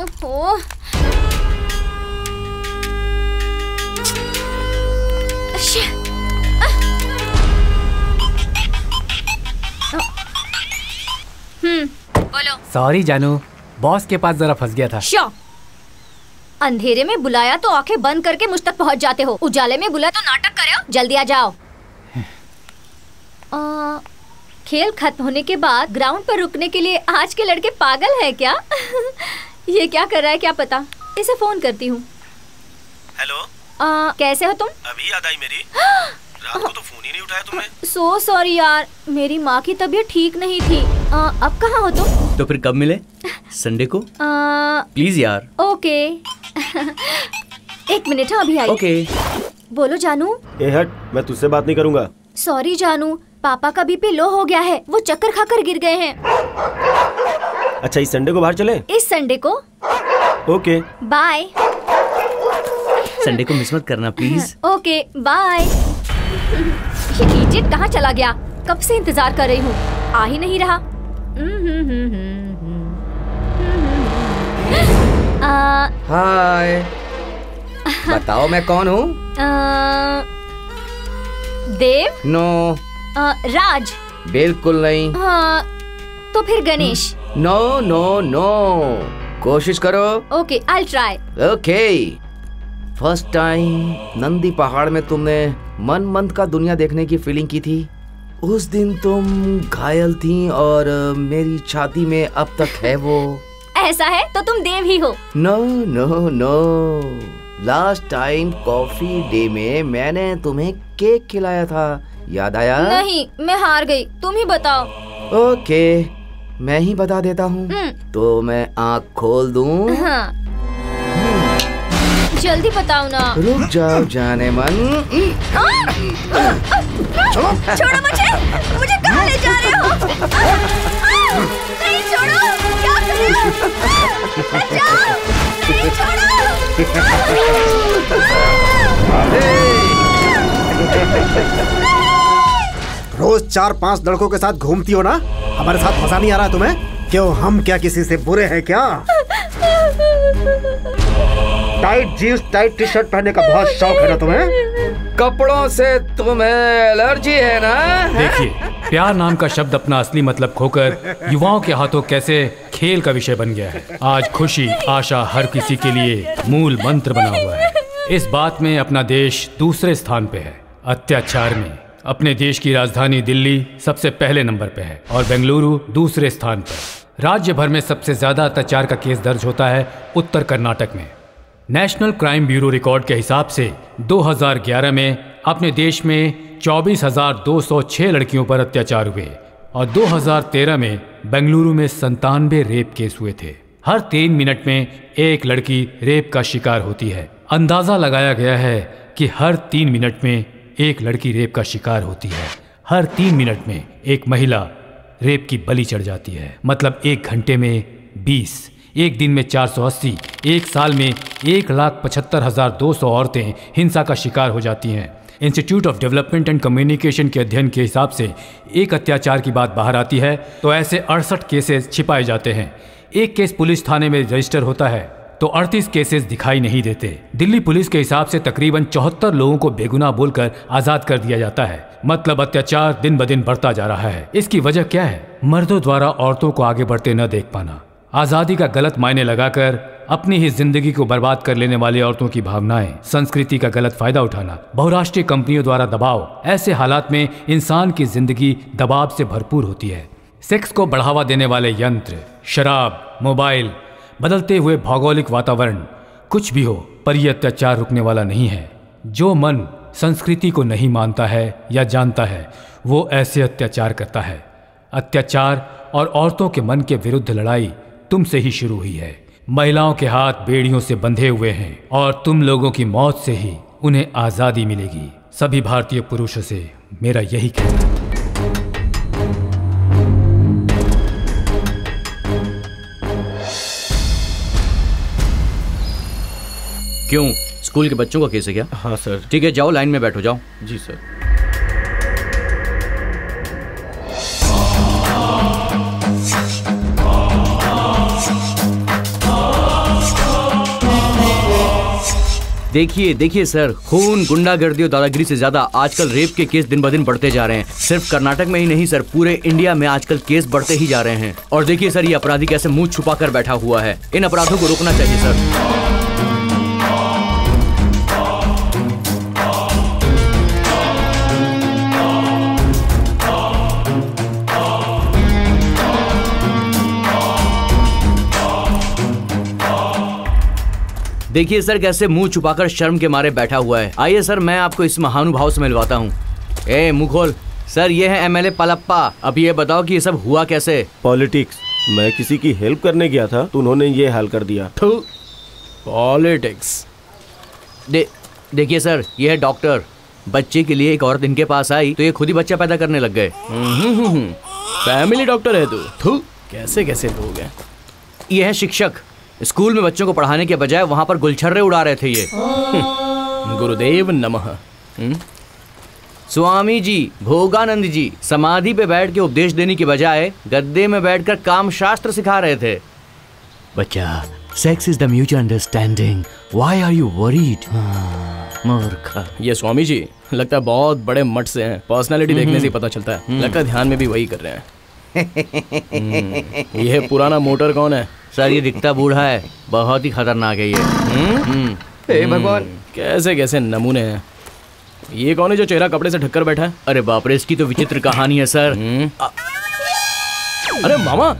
ओहो। बोलो। सॉरी जानू, बॉस के पास जरा फंस गया था। श्योर। अंधेरे में बुलाया तो आंखें बंद करके मुझ तक पहुंच जाते हो, उजाले में बुलाया तो नाटक करे हो। जल्दी आ जाओ। खेल खत्म होने के बाद ग्राउंड पर रुकने के लिए आज के लड़के पागल है क्या? ये क्या कर रहा है क्या पता। इसे फोन करती हूँ। हेलो। कैसे हो तुम? अभी याद आई मेरी। रात को तो फोन ही नहीं उठाया तुमने। सो सॉरी यार, मेरी माँ की तबीयत ठीक नहीं थी। अब कहाँ हो तुम? तो फिर कब मिले? संडे को? प्लीज यार। ओके। एक मिनट, अभी आई। ओके। बोलो जानू। ए हट, मैं तुझसे बात नहीं करूँगा। सॉरी जानू, पापा का बीपी लो हो गया है, वो चक्कर खाकर गिर गए हैं। अच्छा, इस संडे को बाहर चले? इस संडे को? Okay bye. संडे को मिस मत करना प्लीज। Okay bye. ये इडियट कहाँ चला गया? कब से इंतजार कर रही हूँ, आ ही नहीं रहा। हाय। बताओ मैं कौन हूँ? देव? नो। राज? बिल्कुल नहीं। हाँ, तो फिर गणेश? नो नो नो, कोशिश करो। Okay, I'll try। Okay. First time Nandi पहाड़ में तुमने मन मंद का दुनिया देखने की फीलिंग की थी। उस दिन तुम घायल थी और मेरी छाती में अब तक है वो। ऐसा है तो तुम देव ही हो। No no no, last time coffee day में मैंने तुम्हें केक खिलाया था, याद आया? नहीं, मैं हार गई, तुम ही बताओ। ओके, मैं ही बता देता हूँ। तो मैं आँख खोल दूँ? हाँ। जल्दी बताओ ना। रुक जाओ जाने मन। छोड़ो मुझे कहाँ ले जा रहे हो? नहीं छोड़ो, क्या कर रहे हो? बचाओ, नहीं छोड़ो। रोज 4-5 लड़कों के साथ घूमती हो ना, हमारे साथ मजा नहीं आ रहा तुम्हें? क्यों, हम क्या किसी से बुरे हैं क्या? Tight jeans tight T shirt पहनने का बहुत शौक है ना तुम्हें? कपड़ों से तुम्हें एलर्जी है ना? देखिए, प्यार नाम का शब्द अपना असली मतलब खोकर युवाओं के हाथों कैसे खेल का विषय बन गया है। आज खुशी आशा हर किसी के लिए मूल मंत्र बना हुआ है। इस बात में अपना देश दूसरे स्थान पे है। अत्याचार में अपने देश की राजधानी दिल्ली सबसे पहले नंबर पे है और बेंगलुरु दूसरे स्थान पर। राज्य भर में सबसे ज्यादा अत्याचार का केस दर्ज होता है उत्तर कर्नाटक में। नेशनल क्राइम ब्यूरो रिकॉर्ड के हिसाब से 2011 में अपने देश में 24,206 लड़कियों पर अत्याचार हुए और 2013 में बेंगलुरु में 97 रेप केस हुए थे। हर 3 मिनट में एक लड़की रेप का शिकार होती है। अंदाजा लगाया गया है कि हर 3 मिनट में एक लड़की रेप का शिकार होती है। हर 3 मिनट में एक महिला रेप की बलि चढ़ जाती है। मतलब 1 घंटे में 20, एक दिन में 480, एक साल में 1,75,200 औरतें हिंसा का शिकार हो जाती हैं। Institute of development and communication के अध्ययन के हिसाब से एक अत्याचार की बात बाहर आती है तो ऐसे 68 केसेस छिपाए जाते हैं। एक केस पुलिस थाने में रजिस्टर होता है तो 38 केसेस दिखाई नहीं देते। दिल्ली पुलिस के हिसाब से तकरीबन 74 लोगों को बेगुनाह बोलकर आजाद कर दिया जाता है। मतलब अत्याचार दिन ब दिन बढ़ता जा रहा है। इसकी वजह क्या है? मर्दों द्वारा औरतों को आगे बढ़ते न देख पाना, आजादी का गलत मायने लगाकर अपनी ही जिंदगी को बर्बाद कर लेने वाली औरतों की भावनाएं, संस्कृति का गलत फायदा उठाना, बहुराष्ट्रीय कंपनियों द्वारा दबाव। ऐसे हालात में इंसान की जिंदगी दबाव से भरपूर होती है। सेक्स को बढ़ावा देने वाले यंत्र, शराब, मोबाइल, बदलते हुए भौगोलिक वातावरण, कुछ भी हो, पर यह अत्याचार रुकने वाला नहीं है। जो मन संस्कृति को नहीं मानता है या जानता है, वो ऐसे अत्याचार करता है। अत्याचार और औरतों के मन के विरुद्ध लड़ाई तुमसे ही शुरू हुई है। महिलाओं के हाथ बेड़ियों से बंधे हुए हैं और तुम लोगों की मौत से ही उन्हें आज़ादी मिलेगी। सभी भारतीय पुरुषों से मेरा यही कहना है। क्यों, स्कूल के बच्चों का केस है क्या? हाँ सर। ठीक है, जाओ लाइन में बैठो, जाओ। जी सर। देखिए सर, खून, गुंडागर्दी और दादागिरी से ज्यादा आजकल रेप के केस दिन ब दिन बढ़ते जा रहे हैं। सिर्फ कर्नाटक में ही नहीं सर, पूरे इंडिया में आजकल केस बढ़ते ही जा रहे हैं। और देखिए सर, ये अपराधी कैसे मुंह छुपा कर बैठा हुआ है। इन अपराधों को रोकना चाहिए सर। देखिए सर, कैसे मुंह छुपाकर शर्म के मारे बैठा हुआ है। आइए सर, मैं आपको इस महानुभाव से मिलवाता हूँ। ए मुंह खोल। सर, ये है एमएलए पलप्पा। अब ये बताओ कि ये सब हुआ कैसे? पॉलिटिक्स। मैं किसी की हेल्प करने गया था तो उन्होंने ये हाल कर दिया। पॉलिटिक्स। देखिए सर, ये है डॉक्टर। बच्चे के लिए एक औरत इनके पास आई तो ये खुद ही बच्चा पैदा करने लग गए। फैमिली डॉक्टर है तू। कैसे कैसे लोग हैं। ये है शिक्षक। स्कूल में बच्चों को पढ़ाने के बजाय वहां पर गुलछर्रे उड़ा रहे थे ये। गुरुदेव नमः। स्वामी जी, भोगानंद जी समाधि पे बैठ के उपदेश देने की बजाय गद्दे में बैठकर काम शास्त्र सिखा रहे थे। बच्चा, sex is the mutual understanding, why are you worried? मूर्ख। ये स्वामी जी लगता है बहुत बड़े मठ से हैं। पर्सनालिटी देखने से पता चलता है। लगता है ध्यान में भी वही कर रहे हैं। यह पुराना मोटर कौन है? सर, ये दिखता बूढ़ा है, बहुत ही खतरनाक है ये। हे भगवान, कैसे कैसे नमूने हैं। ये कौन है जो चेहरा कपड़े से ढककर बैठा है? अरे बाप रे, इसकी तो विचित्र कहानी है सर। अरे मामा,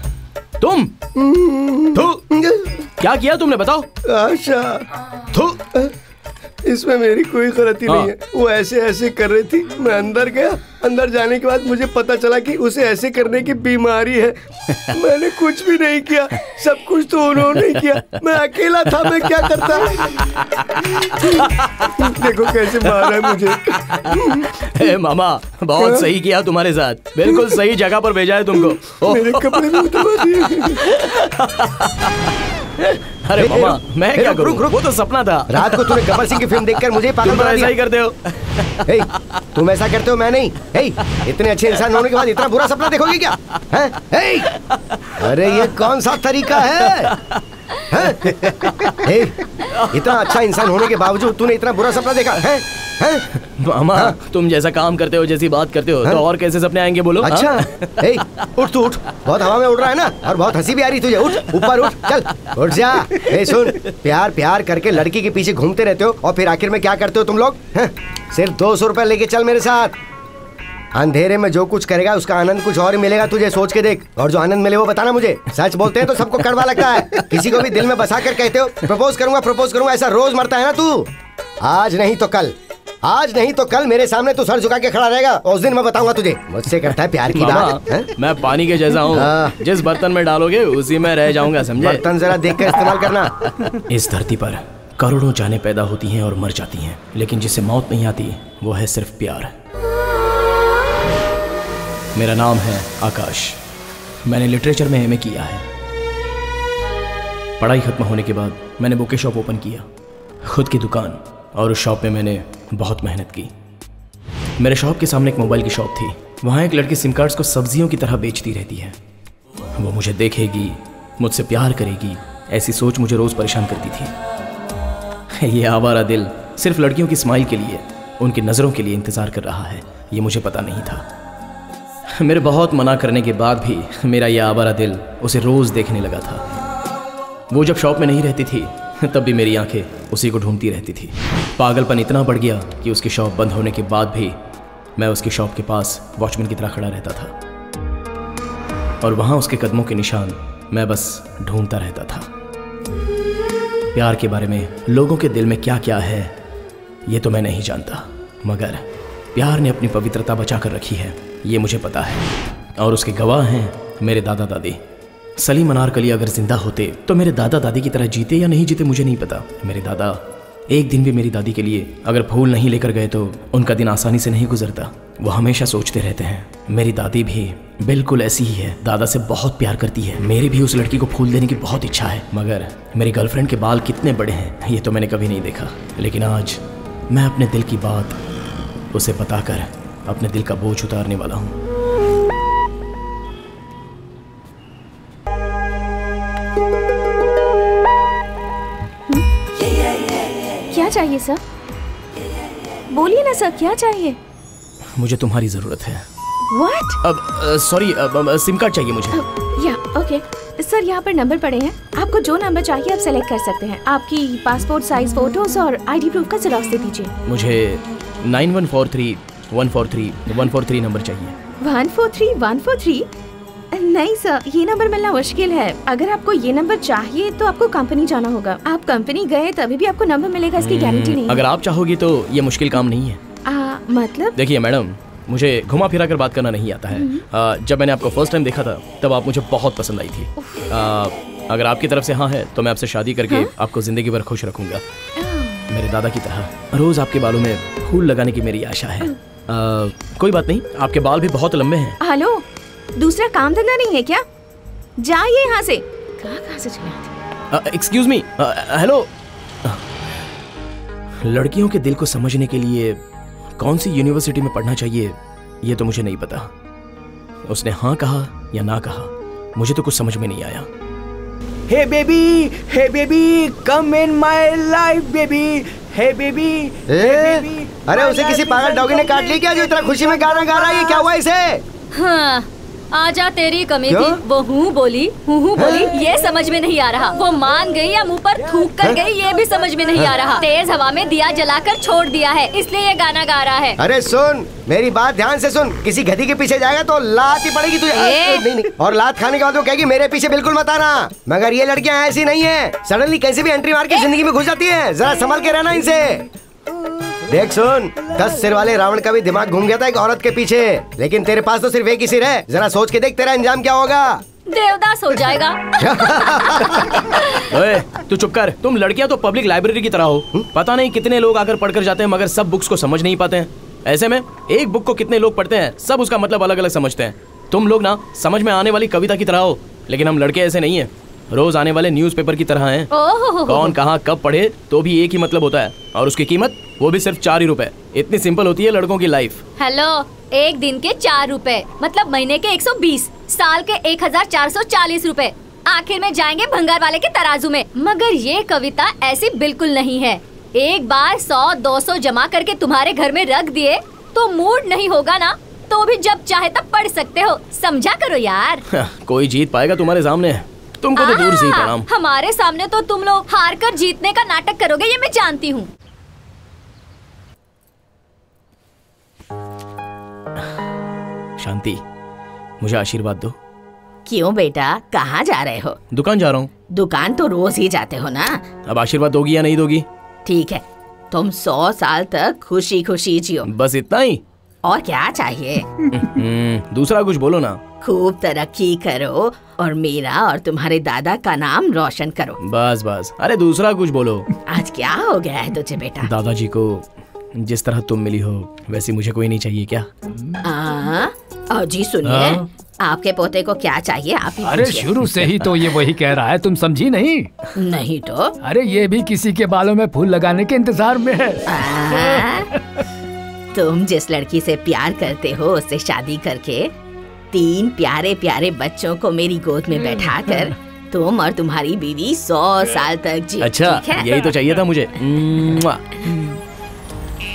तुम क्या किया तुमने, बताओ। आशा, इसमें मेरी कोई गलती नहीं है। वो ऐसे ऐसे कर रही थी, मैं अंदर गया। अंदर जाने के बाद मुझे पता चला कि उसे ऐसे करने की बीमारी है। मैंने कुछ भी नहीं किया, सब कुछ तो उन्होंने किया। मैं अकेला था, मैं क्या करता। देखो कैसे मारा है मुझे। हे मामा, बहुत सही किया तुम्हारे साथ। बिल्कुल सही जगह पर भेजा है तुमको। मेरे कपड़े भी उतार दिए। अरे मामा, मैं क्या करूं? वो तो सपना था। रात को तूने गब्बर सिंह की फिल्म देखकर मुझे पागल बना दिया। ऐसा ही करते हो। तुम ऐसा करते हो, मैं नहीं। इतने अच्छे इंसान होने के बाद इतना बुरा सपना देखोगे क्या? अरे ये कौन सा तरीका है? इतना अच्छा इंसान होने के बावजूद तूने इतना बुरा सपना देखा है? मामा, तुम जैसा काम करते हो, जैसी बात करते हो, तो और कैसे सपने आएंगे बोलो? अच्छा, उठ तू उठ। बहुत हवा में उड़ रहा है ना, और बहुत हंसी भी आ रही तुझे। उठ, ऊपर उठ, चल उठ जा। सुन, प्यार प्यार करके लड़की के पीछे घूमते रहते हो और फिर आखिर में क्या करते हो तुम लोग? सिर्फ 200 रुपए लेके चल मेरे साथ। अंधेरे में जो कुछ करेगा उसका आनंद कुछ और ही मिलेगा तुझे, सोच के देख। और जो आनंद मिले वो बताना मुझे। सच बोलते हैं तो सबको कड़वा लगता है। किसी को भी दिल में बसा कर कहते हो प्रपोज करूंगा, ऐसा रोज मरता है ना तू। आज नहीं तो कल मेरे सामने तू सर झुका के खड़ा रहेगा, उस दिन मैं बताऊंगा तुझे मुझसे करता है प्यार की बात। मैं पानी के जैसा हूँ, जिस बर्तन में डालोगे उसी में रह जाऊंगा, समझे? बर्तन जरा देख कर इस्तेमाल करना। इस धरती पर करोड़ों जानें पैदा होती हैं और मर जाती हैं, लेकिन जिससे मौत नहीं आती वो है सिर्फ प्यार। मेरा नाम है आकाश। मैंने लिटरेचर में एमए किया है। पढ़ाई खत्म होने के बाद मैंने बुके शॉप ओपन किया, खुद की दुकान, और उस शॉप में मैंने बहुत मेहनत की। मेरे शॉप के सामने एक मोबाइल की शॉप थी। वहाँ एक लड़की सिम कार्ड्स को सब्जियों की तरह बेचती रहती है। वो मुझे देखेगी, मुझसे प्यार करेगी, ऐसी सोच मुझे रोज़ परेशान करती थी। ये आवारा दिल सिर्फ लड़कियों की स्माइल के लिए, उनकी नज़रों के लिए इंतज़ार कर रहा है, ये मुझे पता नहीं था। मेरे बहुत मना करने के बाद भी मेरा यह आवारा दिल उसे रोज़ देखने लगा था। वो जब शॉप में नहीं रहती थी तब भी मेरी आंखें उसी को ढूंढती रहती थी। पागलपन इतना बढ़ गया कि उसकी शॉप बंद होने के बाद भी मैं उसकी शॉप के पास वॉचमैन की तरह खड़ा रहता था, और वहाँ उसके कदमों के निशान मैं बस ढूंढता रहता था। प्यार के बारे में लोगों के दिल में क्या क्या है ये तो मैं नहीं जानता, मगर प्यार ने अपनी पवित्रता बचा कर रखी है, ये मुझे पता है। और उसके गवाह हैं मेरे दादा दादी। सलीम अनारकली अगर जिंदा होते तो मेरे दादा दादी की तरह जीते या नहीं जीते मुझे नहीं पता। मेरे दादा एक दिन भी मेरी दादी के लिए अगर फूल नहीं लेकर गए तो उनका दिन आसानी से नहीं गुजरता। वो हमेशा सोचते रहते हैं। मेरी दादी भी बिल्कुल ऐसी ही है, दादा से बहुत प्यार करती है। मेरी भी उस लड़की को फूल देने की बहुत इच्छा है, मगर मेरी गर्लफ्रेंड के बाल कितने बड़े हैं ये तो मैंने कभी नहीं देखा। लेकिन आज मैं अपने दिल की बात उसे बताकर अपने दिल का बोझ उतारने वाला हूँ। चाहिए सर? बोलिए ना सर, क्या चाहिए? मुझे तुम्हारी जरूरत है। व्हाट? अब सॉरी, सिम कार्ड चाहिए मुझे। या ओके सर, यहाँ पर नंबर पड़े हैं, आपको जो नंबर चाहिए आप सेलेक्ट कर सकते हैं। आपकी पासपोर्ट साइज फोटोज और आईडी प्रूफ का जेरॉक्स दे दीजिए। मुझे 9143-143-143 नंबर चाहिए। 143-143? नहीं सर, ये नंबर मिलना मुश्किल है। अगर आपको ये नंबर चाहिए तो आपको कंपनी जाना होगा। आप कंपनी गए तभी भी आपको नंबर मिलेगा, इसकी गारंटी नहीं है। अगर आप चाहोगी तो ये मुश्किल काम नहीं है। मतलब? देखिए मैडम, मुझे घुमा फिरा कर बात करना नहीं आता है। जब मैंने आपको फर्स्ट टाइम देखा था तब आप मुझे बहुत पसंद आई थी। अगर आपकी तरफ से हाँ है तो मैं आपसे शादी करके आपको जिंदगी भर खुश रखूंगा, मेरे दादा की तरह। रोज आपके बालों में फूल लगाने की मेरी आशा है। कोई बात नहीं, आपके बाल भी बहुत लंबे हैं। हेलो, दूसरा काम धंधा नहीं है क्या? जाइए यहाँ से। कहाँ से चले? Excuse me, hello. लड़कियों के दिल को समझने के लिए कौन सी यूनिवर्सिटी में पढ़ना चाहिए ये तो मुझे नहीं पता। उसने हाँ कहा या ना कहा, मुझे तो कुछ समझ में नहीं आया। Hey baby, come in my life baby, hey baby. अरे उसे किसी पागल डॉगी ने काट लिया क्या, जो इतना खुशी में गाना गा रहा है? ये क्या हुआ इसे? हाँ, आजा तेरी कमी थी, वो हूँ बोली ये समझ में नहीं आ रहा। वो मान गई या मुंह पर थूक कर गई ये भी समझ में नहीं आ रहा। तेज हवा में दिया जलाकर छोड़ दिया है, इसलिए ये गाना गा रहा है। अरे सुन, मेरी बात ध्यान से सुन। किसी गधी के पीछे जाएगा तो लात ही पड़ेगी तुझे। नहीं, और लात खाने के बाद वो कहेगी मेरे पीछे बिल्कुल मत आना। मगर ये लड़कियां ऐसी नहीं है, सडनली कैसे भी एंट्री मार के जिंदगी में घुस जाती है। जरा संभल के रहना इनसे। देख सुन, 10 सिर वाले रावण का भी दिमाग घूम गया था एक औरत के पीछे, लेकिन तेरे पास तो सिर्फ एक ही सिर है। जरा सोच के देख तेरा अंजाम क्या होगा। देवदास हो जाएगा। ओए, तू चुप कर। तुम लड़कियां तो पब्लिक लाइब्रेरी की तरह हो। पता नहीं कितने लोग आकर पढ़कर जाते हैं मगर सब बुक्स को समझ नहीं पाते हैं। ऐसे में एक बुक को कितने लोग पढ़ते हैं, सब उसका मतलब अलग अलग समझते हैं। तुम लोग ना समझ में आने वाली कविता की तरह हो, लेकिन हम लड़के ऐसे नहीं है, रोज आने वाले न्यूज़पेपर की तरह हैं। कौन कहाँ कब पढ़े तो भी एक ही मतलब होता है, और उसकी कीमत वो भी सिर्फ 4 ही रुपए। इतनी सिंपल होती है लड़कों की लाइफ। हेलो, एक दिन के 4 रुपए मतलब महीने के 120, साल के 1440 रुपए आखिर में जाएंगे भंगार वाले के तराजू में। मगर ये कविता ऐसी बिल्कुल नहीं है। एक बार 100-200 जमा करके तुम्हारे घर में रख दिए तो मूड नहीं होगा ना, तो भी जब चाहे तब पढ़ सकते हो। समझा करो यार। कोई जीत पाएगा तुम्हारे सामने? तुमको तो दूर से ही प्रणाम। हमारे सामने तो तुम लोग हार कर जीतने का नाटक करोगे, ये मैं जानती हूँ। शांति, मुझे आशीर्वाद दो। क्यों बेटा, कहाँ जा रहे हो? दुकान जा रहा हूँ। दुकान तो रोज ही जाते हो ना। अब आशीर्वाद दोगी या नहीं दोगी? ठीक है, तुम 100 साल तक खुशी खुशी जियो। बस इतना ही? और क्या चाहिए? दूसरा कुछ बोलो ना। खूब तरक्की करो और मेरा और तुम्हारे दादा का नाम रोशन करो। बस बस, अरे दूसरा कुछ बोलो। आज क्या हो गया है तुझे बेटा? दादाजी को जिस तरह तुम मिली हो वैसी मुझे कोई नहीं चाहिए क्या? जी सुनिए, आपके पोते को क्या चाहिए आप ही? अरे शुरू से ही तो ये वही कह रहा है, तुम समझी नहीं? नहीं तो? अरे ये भी किसी के बालों में फूल लगाने के इंतजार में है। तुम जिस लड़की से प्यार करते हो उससे शादी करके 3 प्यारे प्यारे बच्चों को मेरी गोद में बैठाकर तुम और तुम्हारी बीवी 100 साल तक जी। अच्छा, यही तो चाहिए था मुझे।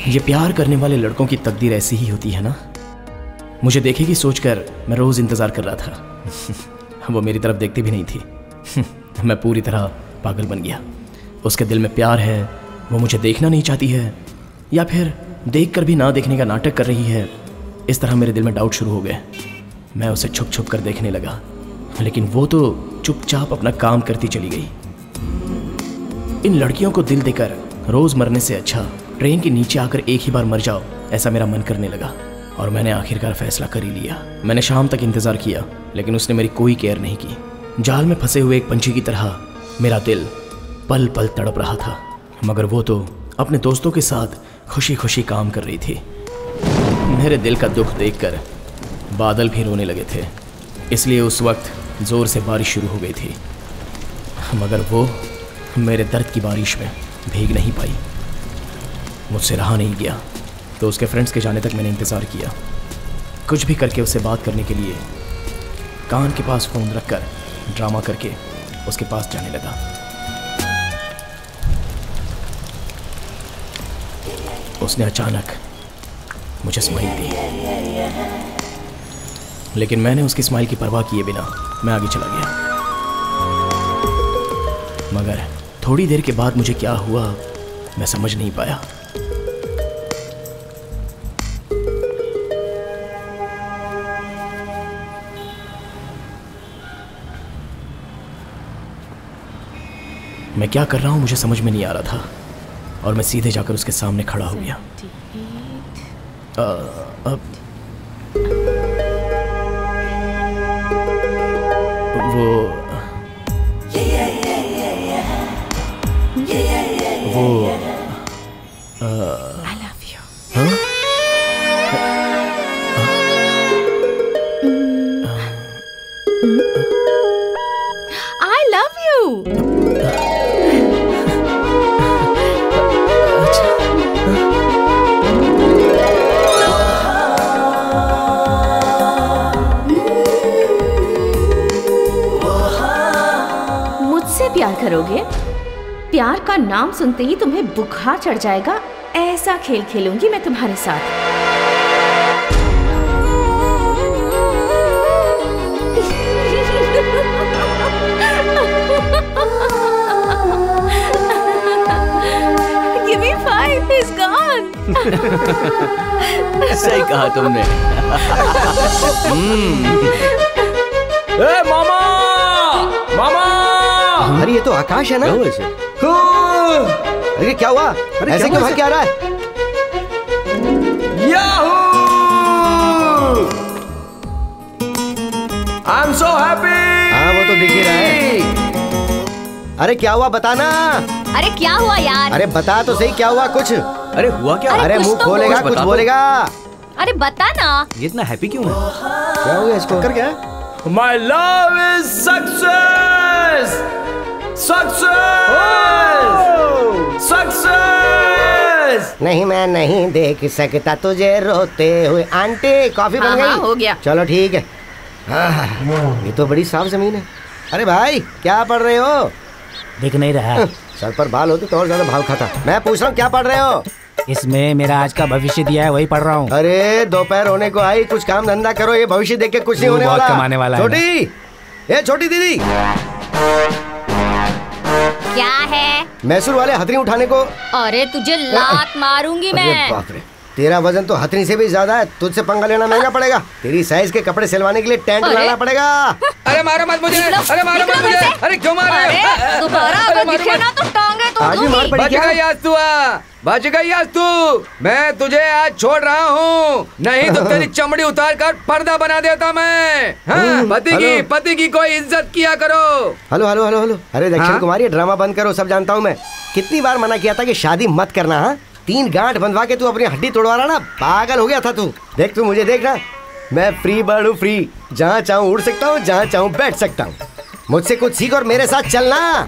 ये प्यार करने वाले लड़कों की तकदीर ऐसी ही होती है ना। मुझे देखेगी सोचकर मैं रोज इंतजार कर रहा था। वो मेरी तरफ देखती भी नहीं थी। मैं पूरी तरह पागल बन गया। उसके दिल में प्यार है, वो मुझे देखना नहीं चाहती है, या फिर देखकर भी ना देखने का नाटक कर रही है। इस तरह मेरे दिल में डाउट शुरू हो गए। मैं उसे छुप छुप कर देखने लगा, लेकिन वो तो चुपचाप अपना काम करती चली गई। इन लड़कियों को दिल देकर रोज मरने से अच्छा ट्रेन के नीचे आकर एक ही बार मर जाओ, ऐसा मेरा मन करने लगा। और मैंने आखिरकार फैसला कर ही लिया। मैंने शाम तक इंतजार किया, लेकिन उसने मेरी कोई केयर नहीं की। जाल में फंसे हुए एक पंछी की तरह मेरा दिल पल पल तड़प रहा था, मगर वो तो अपने दोस्तों के साथ खुशी खुशी काम कर रही थी। मेरे दिल का दुख देखकर बादल भी रोने लगे थे, इसलिए उस वक्त जोर से बारिश शुरू हो गई थी, मगर वो मेरे दर्द की बारिश में भीग नहीं पाई। मुझसे रहा नहीं गया, तो उसके फ्रेंड्स के जाने तक मैंने इंतज़ार किया। कुछ भी करके उससे बात करने के लिए कान के पास फ़ोन रखकर ड्रामा करके उसके पास जाने लगा। उसने अचानक मुझे स्माइल दी, लेकिन मैंने उसकी स्माइल की परवाह किए बिना मैं आगे चला गया। मगर थोड़ी देर के बाद मुझे क्या हुआ मैं समझ नहीं पाया। मैं क्या कर रहा हूं मुझे समझ में नहीं आ रहा था और मैं सीधे जाकर उसके सामने खड़ा हो गया। अब वो I love you. हाँ? I love you. मुझसे प्यार करोगे? प्यार का नाम सुनते ही तुम्हें बुखार चढ़ जाएगा। ऐसा खेल खेलूंगी मैं तुम्हारे साथ। Give me 5, he's gone. सही कहा तुमने। ए मामा, मामा! अरे ये तो आकाश है ना? अरे क्या हुआ? ऐसे क्यों भाग के आ रहा है? याहू! I'm so happy! हाँ वो तो दिख ही रहा है। अरे क्या हुआ बताना? अरे क्या हुआ यार? अरे बता तो सही क्या हुआ कुछ? अरे हुआ क्या? अरे मुंह खोलेगा कुछ बोलेगा? अरे बता ना। ये इतना हैप्पी क्यों है? क्या हो गया इसको? कर क्या? My love is success! Success! Success! नहीं मैं नहीं देख सकता तुझे रोते हुए। आंटी कॉफी बन गई? हो गया। चलो ठीक है। ये तो बड़ी साफ जमीन है। अरे भाई क्या पढ़ रहे हो? दिख नहीं रहा। सर पर बाल होते तो और ज्यादा भाव खाता। मैं पूछ रहा हूँ क्या पढ़ रहे हो? इसमें मेरा आज का भविष्य दिया है, वही पढ़ रहा हूँ। अरे दोपहर होने को आई, कुछ काम धंधा करो। ये भविष्य देख के कुछ नहीं होने वाला। कमाने वाला है। छोटी, ए छोटी दीदी, क्या है? मैसूर वाले हथनी उठाने को। अरे तुझे लात मारूंगी अरे मैं। बाप रे, तेरा वजन तो हथनी से भी ज्यादा है। तुझसे पंगा लेना महंगा पड़ेगा। तेरी साइज के कपड़े सिलवाने के लिए टेंट बनाना पड़ेगा। अरे मारो मत मुझे! अरे मारो मत मुझे! अरे क्यों मार रहे हो? अरे दोबारा अगर दिखे ना तो टांगे तोड़ आज भी मार दूंगी। पड़ी बच क्या? गई आज तू, बच गई आज तू। मैं तुझे आज छोड़ रहा हूँ, नहीं तो तेरी चमड़ी उतार कर पर्दा बना देता मैं। हाँ, पति की कोई इज्जत किया करो। Hello hello hello hello. अरे दक्षिण हाँ? कुमारी ड्रामा बंद करो, सब जानता हूँ मैं। कितनी बार मना किया था कि शादी मत करना। हाँ 3 गांठ बंधवा के तू अपनी हड्डी तोड़वा रहा ना, पागल हो गया था तू। देख तू मुझे देखना, मैं फ्री बर्ड हूँ, फ्री। जहाँ चाहूँ उड़ सकता हूँ, जहाँ चाहूँ बैठ सकता हूँ। मुझसे कुछ सीख और मेरे साथ चलना।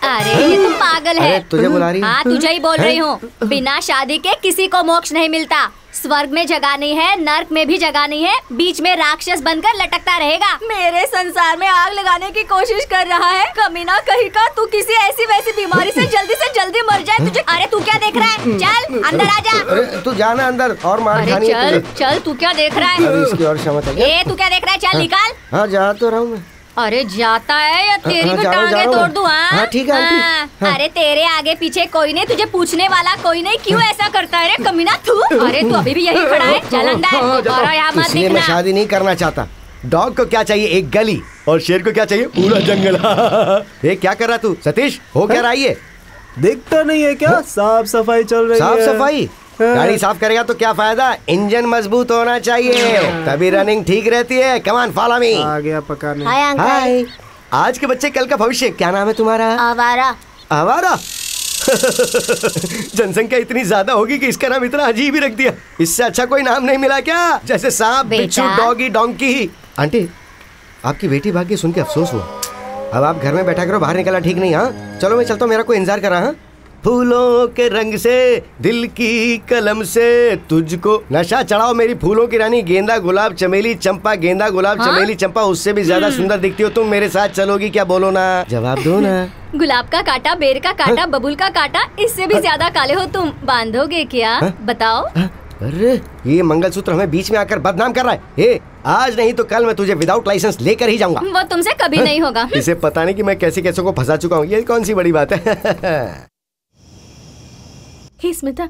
अरे ये तो पागल है। अरे तुझे बुला रही है? हाँ तुझे ही बोल रही हूँ। बिना शादी के किसी को मोक्ष नहीं मिलता। स्वर्ग में जगह नहीं है, नर्क में भी जगह नहीं है, बीच में राक्षस बनकर लटकता रहेगा। मेरे संसार में आग लगाने की कोशिश कर रहा है कमीना कहीं का। तू किसी ऐसी वैसी बीमारी से जल्दी मर जाए तुझे। अरे तू क्या देख रहा है? चल अंदर आ जा। अरे तू जाना अंदर और मार अरे खानी है चल तुझे। चल, तू क्या देख रहा अभी है? इसकी और क्षमता है क्या? ए तू क्या देख रहा है? चल निकाल। हाँ जा तो रहा हूँ मैं। अरे जाता है या तेरी भी जा रहा हूँ, टांगे जा रहा तोड़ हूँ। दूं? हाँ, ठीक है आंटी। हाँ। अरे तेरे आगे पीछे कोई नहीं, तुझे पूछने वाला कोई नहीं, क्यों ऐसा करता है रे कमीना तू? अरे तू अभी भी यही खड़ा है, चल अंदर, दोबारा यहाँ मत इसलिए मैं दिखना। शादी नहीं करना चाहता। डॉग को क्या चाहिए? एक गली। और शेर को क्या चाहिए? पूरा जंगल। ये क्या कर रहा तू सतीश? हो क्या रहा है ये? दिखता नहीं है क्या? साफ सफाई चल रही है। साफ सफाई? गाड़ी साफ करेगा तो क्या फायदा? इंजन मजबूत होना चाहिए, तभी रनिंग ठीक रहती है। Come on follow me. आ गया पकाने। Hi uncle. हाय। आज के बच्चे कल का भविष्य। क्या नाम है तुम्हारा? आवारा। आवारा? जनसंख्या इतनी ज्यादा होगी कि इसका नाम इतना अजीब ही रख दिया। इससे अच्छा कोई नाम नहीं मिला क्या? जैसे सांप, बिच्छू, डॉगी, डोंकी। आंटी आपकी बेटी भाग के सुन के अफसोस हुआ। अब आप घर में बैठा करो, बाहर निकलना ठीक नहीं। हाँ चलो मैं चलता हूँ, मेरा कोई इंतजार कर रहा है। फूलों के रंग से दिल की कलम से तुझको नशा चढ़ाओ मेरी फूलों की रानी, गेंदा गुलाब चमेली चंपा, गेंदा गुलाब चमेली चंपा, उससे भी ज्यादा सुंदर दिखती हो तुम, मेरे साथ चलोगी क्या? बोलो ना, जवाब दो ना। गुलाब का कांटा, बेर का कांटा, बबुल का कांटा, इससे भी ज्यादा काले हो तुम, बांधोगे क्या? बताओ। अरे ये मंगलसूत्र हमें बीच में आकर बदनाम कर रहा है। आज नहीं तो कल मैं तुझे विदाउट लाइसेंस लेकर ही जाऊंगा। वो तुमसे कभी नहीं होगा। इसे पता नहीं कि मैं कैसे कैसे को फंसा चुका हूँ, ये कौन सी बड़ी बात है। हे स्मिता,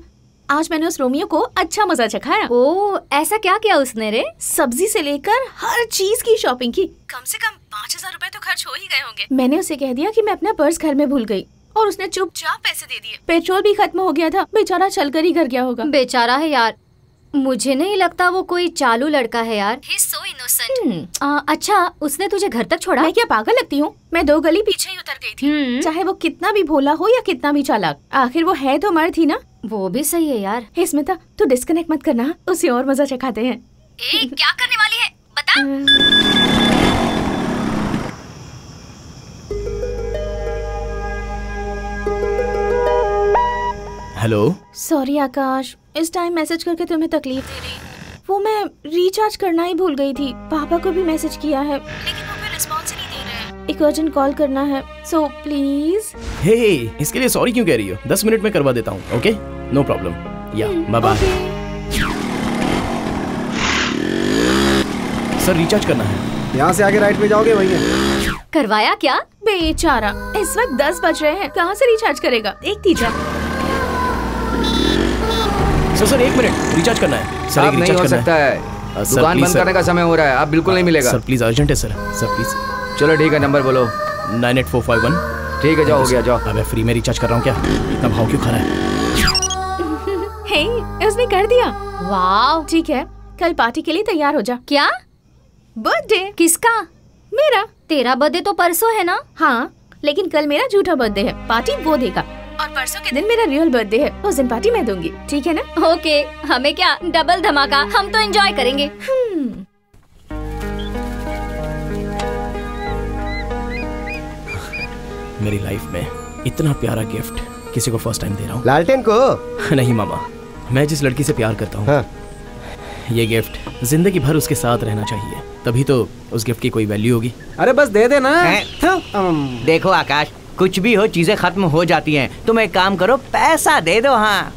आज मैंने उस रोमियो को अच्छा मजा चखाया। ओ, ऐसा क्या किया उसने रे? सब्जी से लेकर हर चीज की शॉपिंग की। कम से कम 5000 रुपए तो खर्च हो ही गए होंगे। मैंने उसे कह दिया कि मैं अपना पर्स घर में भूल गई और उसने चुपचाप पैसे दे दिए। पेट्रोल भी खत्म हो गया था, बेचारा चलकर ही घर गया होगा। बेचारा है यार, मुझे नहीं लगता वो कोई चालू लड़का है यार। He's so innocent। अच्छा, उसने तुझे घर तक छोड़ा? मैं क्या पागल लगती हूँ? मैं 2 गली पीछे ही उतर गई थी। चाहे वो कितना भी भोला हो या कितना भी चालाक, आखिर वो है तो मर्द ही ना। वो भी सही है यार। हे स्मिता, तू डिस्कनेक्ट मत करना, उसे और मजा चखाते हैं। क्या करने वाली है बता? हेलो। सॉरी आकाश, इस टाइम मैसेज करके तुम्हें तकलीफ दे रही। वो मैं रिचार्ज करना ही भूल गई थी। पापा को भी मैसेज किया है लेकिन वो भी रिस्पॉन्स नहीं दे रहे हैं। एक अर्जेंट कॉल करना है, सो प्लीज। हे, इसके लिए सॉरी क्यों कह रही हो? 10 मिनट में करवा देता हूँ। Okay, no problem. या बाय बाय। सर रिचार्ज करना है। यहाँ से आगे राइट में जाओगे, वही है। करवाया क्या? बेचारा, इस वक्त 10 बज रहे हैं, कहाँ से रिचार्ज करेगा? एक तीजा। सर 1 मिनट, रिचार्ज करना है। सर नहीं हो सकता है, दुकान बंद करने का समय हो रहा है, आप बिल्कुल नहीं मिलेगा। सर प्लीज, अर्जेंट है सर। Sir please. चलो ठीक है, नंबर बोलो। 98451। ठीक है, जाओ, हो गया, जाओ। अबे फ्री में रिचार्ज कर रहा हूँ क्या? इतना भाव क्यों खा रहा है? हे, उसने कर दिया। वाह, ठीक है, कल पार्टी के लिए तैयार हो जा। क्या? बर्थडे? किसका? मेरा। तेरा बर्थडे तो परसों है ना? हाँ, लेकिन कल मेरा झूठा बर्थडे है, पार्टी वो देगा। और परसों के दिन मेरा रियल बर्थडे है, उस दिन पार्टी मैं दूंगी, ठीक है ना? ओके, हमें क्या, डबल धमाका, हम तो एंजॉय करेंगे। मेरी लाइफ में इतना प्यारा गिफ्ट किसी को फर्स्ट टाइम दे रहा हूँ। लालटेन को? नहीं मामा, मैं जिस लड़की से प्यार करता हूँ, हाँ। ये गिफ्ट जिंदगी भर उसके साथ रहना चाहिए, तभी तो उस गिफ्ट की कोई वैल्यू होगी। अरे बस दे देना। देखो आकाश, कुछ भी हो चीजें खत्म हो जाती हैं। तुम एक काम करो, पैसा दे दो। हाँ,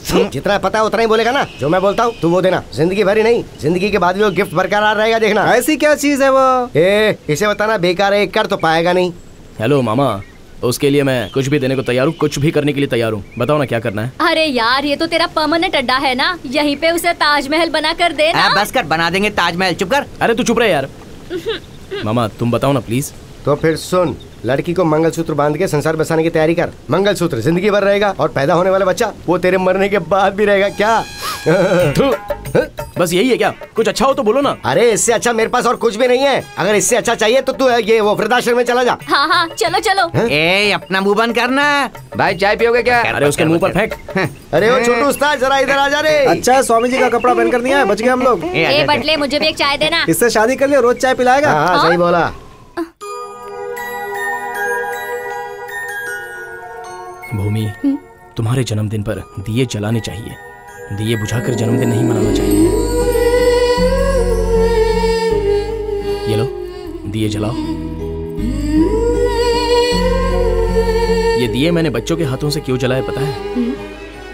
जितना पता है उतना ही बोलेगा ना। जो मैं बोलता हूँ तू वो देना, जिंदगी भर ही नहीं, जिंदगी के बाद भी वो गिफ्ट बरकरार रहेगा, देखना। ऐसी क्या चीज है वो? इसे बताना बेकार है, कर तो पाएगा नहीं। हेलो मामा, उसके लिए मैं कुछ भी देने को तैयार हूँ, कुछ भी करने के लिए तैयार हूँ। बताओ ना क्या करना है? अरे यार, ये तो तेरा परमानेंट अड्डा है ना, यहीं पे उसे ताजमहल बना कर दे ना। बस कर, बना देंगे ताजमहल। चुप कर। अरे तू चुप रहे यार। मामा तुम बताओ ना प्लीज। तो फिर सुन, लड़की को मंगलसूत्र बांध के संसार बसाने की तैयारी कर। मंगलसूत्र जिंदगी भर रहेगा और पैदा होने वाला बच्चा वो तेरे मरने के बाद भी रहेगा। क्या बस यही है क्या? कुछ अच्छा हो तो बोलो ना। अरे इससे अच्छा मेरे पास और कुछ भी नहीं है। अगर इससे अच्छा चाहिए तो तू ये वो वृद्धाश्रम में चला जा। हाँ हाँ, चलो चलो। अपना मुंह बंद करना। भाई चाय पियोगे क्या? अरे उसके मुंह पर फेंक। अरे वो छोटू उस्ताद, जरा इधर आ जा रे। अच्छा है, स्वामी जी का कपड़ा पहन कर दिया है, बच गए हम लोग। ए बटले, मुझे भी एक चाय देना। इससे शादी कर लिया, रोज चाय पिलाएगा। हाँ सही बोला। भूमि, तुम्हारे जन्मदिन पर दिए जलाने चाहिए, दिए बुझाकर जन्मदिन नहीं मनाना चाहिए। ये लो, दिए जलाओ। ये दिए मैंने बच्चों के हाथों से क्यों जलाए पता है?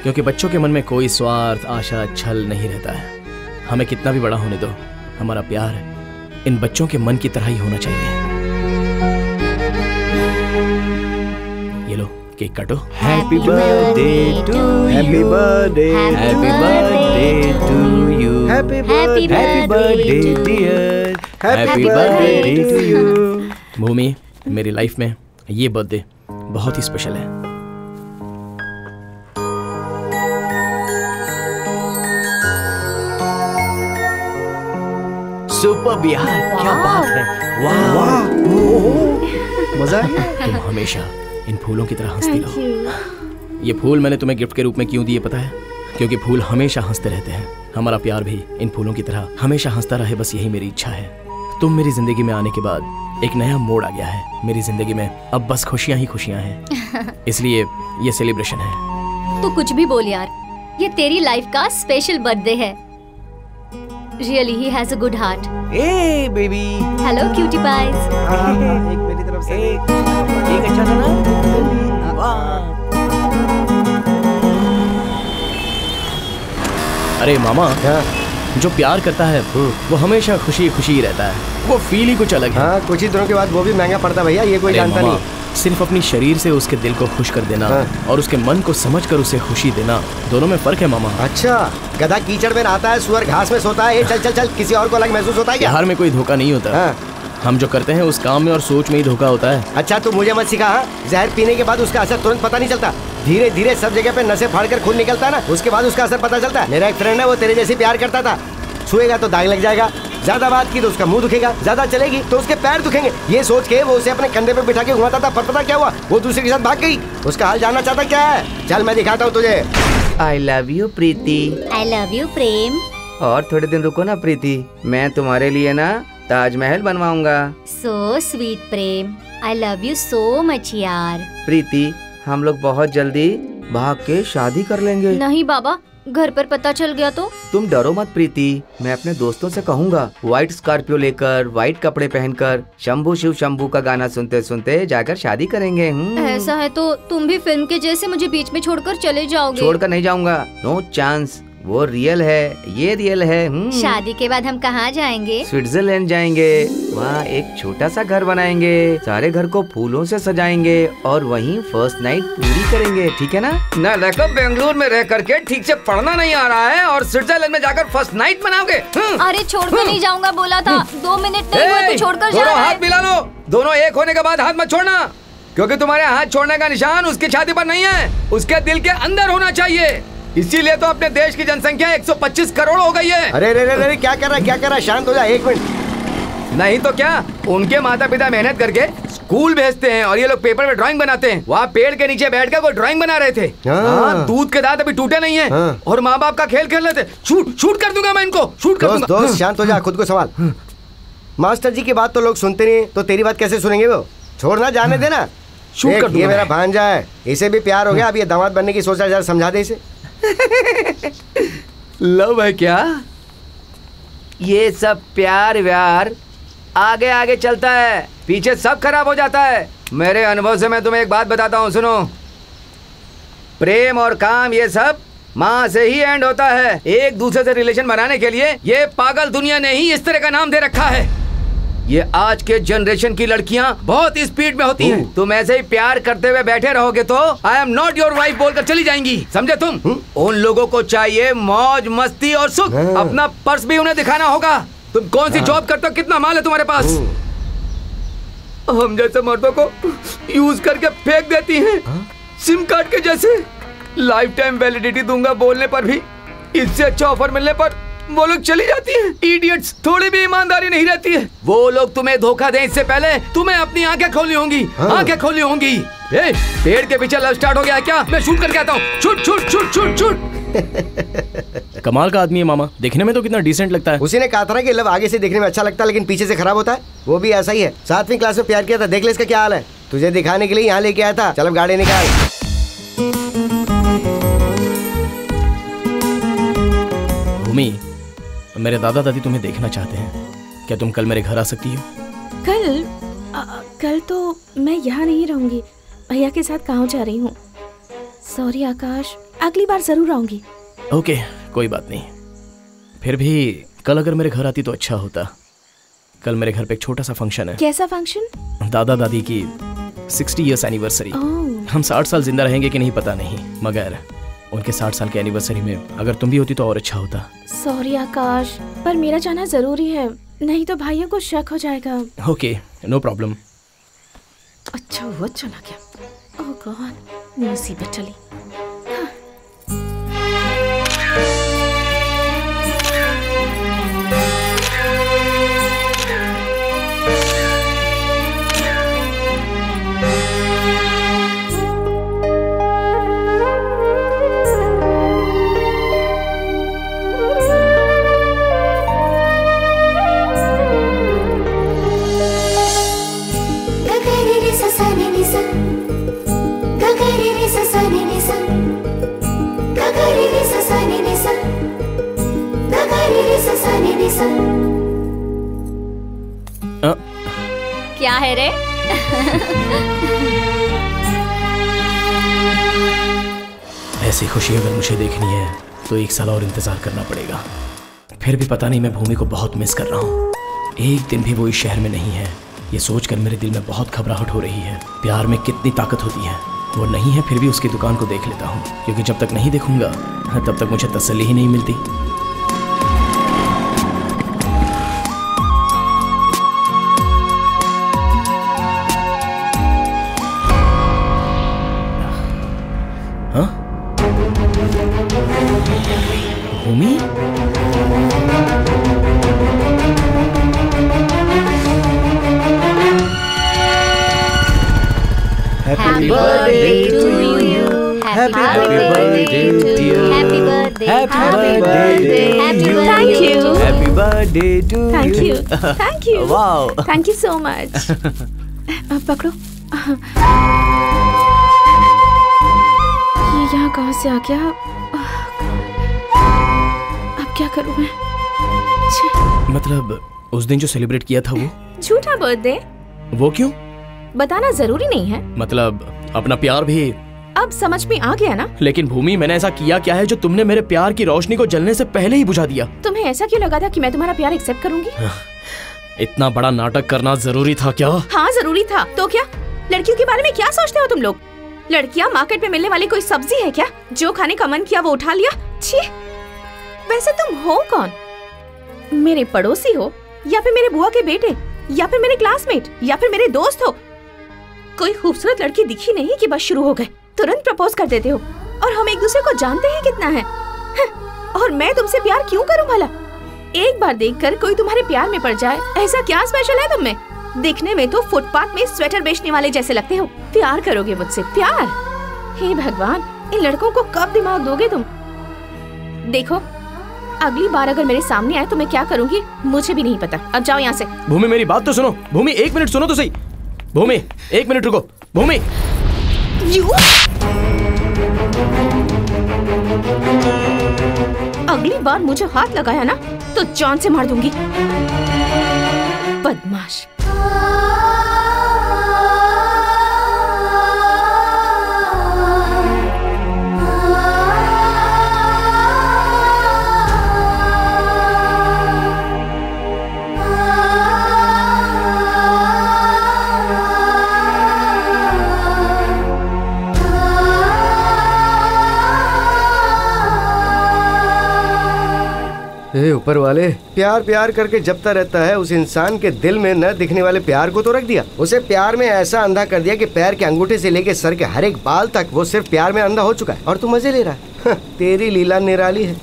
क्योंकि बच्चों के मन में कोई स्वार्थ, आशा, छल नहीं रहता है। हमें कितना भी बड़ा होने दो, हमारा प्यार इन बच्चों के मन की तरह ही होना चाहिए। ये लो, केक काटो। Happy birthday to you, happy birthday, happy birthday to you, happy birthday dear, happy birthday to you. Bhoomi, मेरी लाइफ में ये बर्थडे बहुत ही स्पेशल है। सुपर यार, क्या बात है। वाह, मजा है। तुम हमेशा इन फूलों की तरह हंसती रहो। ये फूल मैंने तुम्हें गिफ्ट के रूप में क्यों दिए पता है? क्योंकि फूल हमेशा हंसते रहते हैं। हमारा प्यार भी इन फूलों की तरह हमेशा हंसता रहे, बस यही मेरी इच्छा है। तुम मेरी जिंदगी में आने के बाद एक नया मोड़ आ गया है मेरी जिंदगी में। अब बस खुशियां ही खुशियां हैं, इसलिए ये सेलिब्रेशन है। तू कुछ भी बोल यार, ये तेरी लाइफ का स्पेशल बर्थडे है। Really, he has a good heart. A baby. Hello, cutie pies. एक मेरी तरफ से एक अच्छा था ना? वाह। अरे मामा, जो प्यार करता है वो हमेशा खुशी खुशी ही रहता है। वो फील ही कुछ अलग है। हाँ, कुछ ही दिनों के बाद वो भी महंगा पड़ता भैया, ये कोई जानता नहीं। सिर्फ अपनी शरीर से उसके दिल को खुश कर देना और उसके मन को समझकर उसे खुशी देना, दोनों में फर्क है मामा। अच्छा, गधा कीचड़ में नहाता है, सुअर घास में सोता है। चल चल चल, किसी और को अलग महसूस होता है क्या? प्यार में कोई धोखा नहीं होता। हम जो करते हैं उस काम में और सोच में ही धोखा होता है। अच्छा, तू मुझे मत सिखा। जहर पीने के बाद उसका असर तुरंत पता नहीं चलता, धीरे धीरे सब जगह पे नसें फाड़कर खून निकलता है ना, उसके बाद उसका असर पता चलता है। मेरा एक फ्रेंड है, वो तेरे जैसे प्यार करता था। छुएगा तो दाग लग जाएगा, ज्यादा बात की तो उसका मुंह दुखेगा, ज्यादा चलेगी तो उसके पैर दुखेंगे। ये सोच के वो उसे अपने कंधे पे बिठा के घुमाता था, पर पता क्या हुआ? वो दूसरे के साथ भाग गई। उसका हाल जानना चाहता क्या है? चल मैं दिखाता हूँ तुझे। I love you Preeti. I love you, प्रेम। और थोड़े दिन रुको ना प्रीति, मैं तुम्हारे लिए ना Taj Mahal बनवाऊंगा। So sweet, Prem. I love you so much यार। प्रीति, हम लोग बहुत जल्दी भाग के शादी कर लेंगे। नहीं बाबा, घर पर पता चल गया तो? तुम डरो मत प्रीति, मैं अपने दोस्तों से कहूँगा, व्हाइट स्कॉर्पियो लेकर, व्हाइट कपड़े पहनकर, शंभू शिव शंभू का गाना सुनते सुनते जाकर शादी करेंगे। ऐसा है तो तुम भी फिल्म के जैसे मुझे बीच में छोड़कर चले जाओगे? छोड़कर नहीं जाऊंगा, नो चांस। वो रियल है, ये रियल है। शादी के बाद हम कहाँ जाएंगे? स्विट्जरलैंड जाएंगे, वहाँ एक छोटा सा घर बनाएंगे, सारे घर को फूलों से सजाएंगे और वहीं फर्स्ट नाइट पूरी करेंगे, ठीक है ना? न रकब बेंगलुरु में रह करके ठीक से पढ़ना नहीं आ रहा है और स्विट्जरलैंड में जाकर फर्स्ट नाइट मनाओगे? अरे छोड़कर नहीं जाऊंगा बोला था। 2 मिनट नहीं हुए तो छोड़कर जा रहा है। हाथ मिला लो, दोनों एक होने के बाद हाथ मत छोड़ना, क्योंकि तुम्हारे हाथ छोड़ने का निशान उसकी छाती पर नहीं है, उसके दिल के अंदर होना चाहिए। इसीलिए तो अपने देश की जनसंख्या 125 करोड़ हो गई है। अरे रे रे रे, क्या कर रहा है? शांत हो जा, एक मिनट। नहीं तो क्या, उनके माता पिता मेहनत करके स्कूल भेजते हैं और ये लोग पेपर में ड्राइंग बनाते हैं। वहाँ पेड़ के नीचे बैठकर कोई ड्राइंग बना रहे थे। दूध के दांत अभी टूटे नहीं है और माँ बाप का खेल खेल रहे थे। शूट कर दूंगा मैं इनको, शूट कर दूंगा। दोस्त शांत हो जा, खुद को संभाल। मास्टर जी की बात तो लोग सुनते नहीं, तो तेरी बात कैसे सुनेंगे? वो छोड़ना, जाने देना। शूट कर दूंगा। ये मेरा भांजा है, इसे भी प्यार हो गया, अब ये दामाद बनने की सोच रहा है, जरा समझा दे इसे। लव है क्या? ये सब प्यार व्यार आगे आगे चलता है, पीछे सब खराब हो जाता है। मेरे अनुभव से मैं तुम्हें एक बात बताता हूँ, सुनो। प्रेम और काम ये सब माँ से ही एंड होता है। एक दूसरे से रिलेशन बनाने के लिए ये पागल दुनिया ने ही इस तरह का नाम दे रखा है। ये आज के जनरेशन की लड़कियां बहुत स्पीड में होती हैं। तुम ऐसे ही प्यार करते हुए बैठे रहोगे तो I am not your wife बोलकर चली जाएंगी, समझे तुम? उन लोगों को चाहिए मौज मस्ती और सुख, अपना पर्स भी उन्हें दिखाना होगा। तुम कौन सी जॉब करते हो, कितना माल है तुम्हारे पास? हम जैसे मर्दों को यूज करके फेंक देती हैं, सिम कार्ड के जैसे। लाइफ टाइम वैलिडिटी दूंगा बोलने पर भी, इससे अच्छा ऑफर मिलने पर वो लोग चली जाती हैं। इडियट्स, थोड़ी भी ईमानदारी नहीं रहती है। वो लोग तुम्हें धोखा दें इससे पहले तुम्हें अपनी आंखें खोलनी होंगी। आंखें खोलनी होंगी। पेड़ के पीछे लव स्टार्ट हो गया क्या? मैं शूट करके आता हूँ। Shoot shoot shoot shoot shoot. कमाल का आदमी है मामा, देखने में तो कितना डिसेंट लगता है। उसी ने कहा था ना कि लव आगे से देखने में अच्छा लगता है लेकिन पीछे से खराब होता है। वो भी ऐसा ही है, 7वीं क्लास में प्यार किया था, देख ले इसका क्या हाल है। तुझे दिखाने के लिए यहाँ लेके आया था, चल अब गाड़ी निकाल। भूमि, मेरे दादा दादी तुम्हें देखना चाहते हैं, क्या तुम कल मेरे घर आ सकती हो? कल तो मैं यहाँ नहीं रहूंगी, भैया के साथ गाँव जा रही हूँ। सॉरी आकाश, अगली बार जरूर आऊंगी। ओके, कोई बात नहीं। फिर भी कल अगर मेरे घर आती तो अच्छा होता। कल मेरे घर पे एक छोटा सा फंक्शन है। कैसा फंक्शन? दादा दादी की 60 ईयर्स एनिवर्सरी। हम 60 साल जिंदा रहेंगे कि नहीं पता नहीं, मगर उनके 60 साल के एनिवर्सरी में अगर तुम भी होती तो और अच्छा होता। सॉरी आकाश, पर मेरा जाना जरूरी है, नहीं तो भाइयों को शक हो जाएगा। Okay, no problem. अच्छा हुआ चला गया। ओह गॉड, मुसीबत चली। क्या है रे? ऐसी खुशी अगर मुझे देखनी है तो 1 साल और इंतजार करना पड़ेगा। फिर भी पता नहीं, मैं भूमि को बहुत मिस कर रहा हूँ। एक दिन भी वो इस शहर में नहीं है, ये सोचकर मेरे दिल में बहुत घबराहट हो रही है। प्यार में कितनी ताकत होती है। वो नहीं है, फिर भी उसकी दुकान को देख लेता हूँ, क्योंकि जब तक नहीं देखूंगा तब तक मुझे तसल्ली ही नहीं मिलती। भूमि? Happy birthday to you. Happy birthday to you. Happy birthday. Happy birthday. Thank you. Happy birthday to you. Thank you. Thank you. Wow. Thank you so much. पकड़ो। ये यहाँ कहाँ से आ गया? अब क्या करूँ मैं? मतलब उस दिन जो सेलिब्रेट किया था वो झूठा बर्थडे? वो क्यों? बताना जरूरी नहीं है। मतलब अपना प्यार भी अब समझ में आ गया ना? लेकिन भूमि, मैंने ऐसा किया क्या है जो तुमने मेरे प्यार की रोशनी को जलने से पहले ही बुझा दिया? तुम्हें ऐसा क्यों लगा था कि मैं तुम्हारा प्यार एक्सेप्ट करूंगी? इतना बड़ा नाटक करना जरूरी था क्या? हाँ जरूरी था। तो क्या? लड़कियों के बारे में क्या सोचते हो तुम लोग? लड़कियाँ मार्केट में मिलने वाली कोई सब्जी है क्या? जो खाने का मन किया वो उठा लिया? छी! वैसे तुम हो कौन? मेरे पड़ोसी हो या फिर मेरे बुआ के बेटे या फिर मेरे क्लासमेट या फिर मेरे दोस्त हो? कोई खूबसूरत लड़की दिखी नहीं कि बस शुरू हो गए, तुरंत प्रपोज कर देते हो। और हम एक दूसरे को जानते हैं कितना है। और मैं तुमसे प्यार क्यों करूं भला? एक बार देखकर कोई तुम्हारे प्यार में पड़ जाए, ऐसा क्या स्पेशल है तुम में? दिखने में तो फुटपाथ में स्वेटर बेचने वाले जैसे लगते हो। प्यार करोगे मुझसे? प्यार? हे भगवान, इन लड़कों को कब दिमाग दोगे तुम? देखो, अगली बार अगर मेरे सामने आए तो मैं क्या करूंगी मुझे भी नहीं पता। अब जाओ यहाँ से। भूमि, मेरी बात तो सुनो। भूमि, 1 मिनट सुनो तो सही। भूमि, 1 मिनट रुको। भूमि, अगली बार मुझे हाथ लगाया ना तो जान से मार दूंगी। बदमाश। ऊपर वाले, प्यार प्यार करके जपता रहता है, उस इंसान के दिल में न दिखने वाले प्यार को तो रख दिया। उसे प्यार में ऐसा अंधा कर दिया कि पैर के अंगूठे से लेके सर के हर एक बाल तक वो सिर्फ प्यार में अंधा हो चुका है। और तू मजे ले रहा है। तेरी लीला निराली है।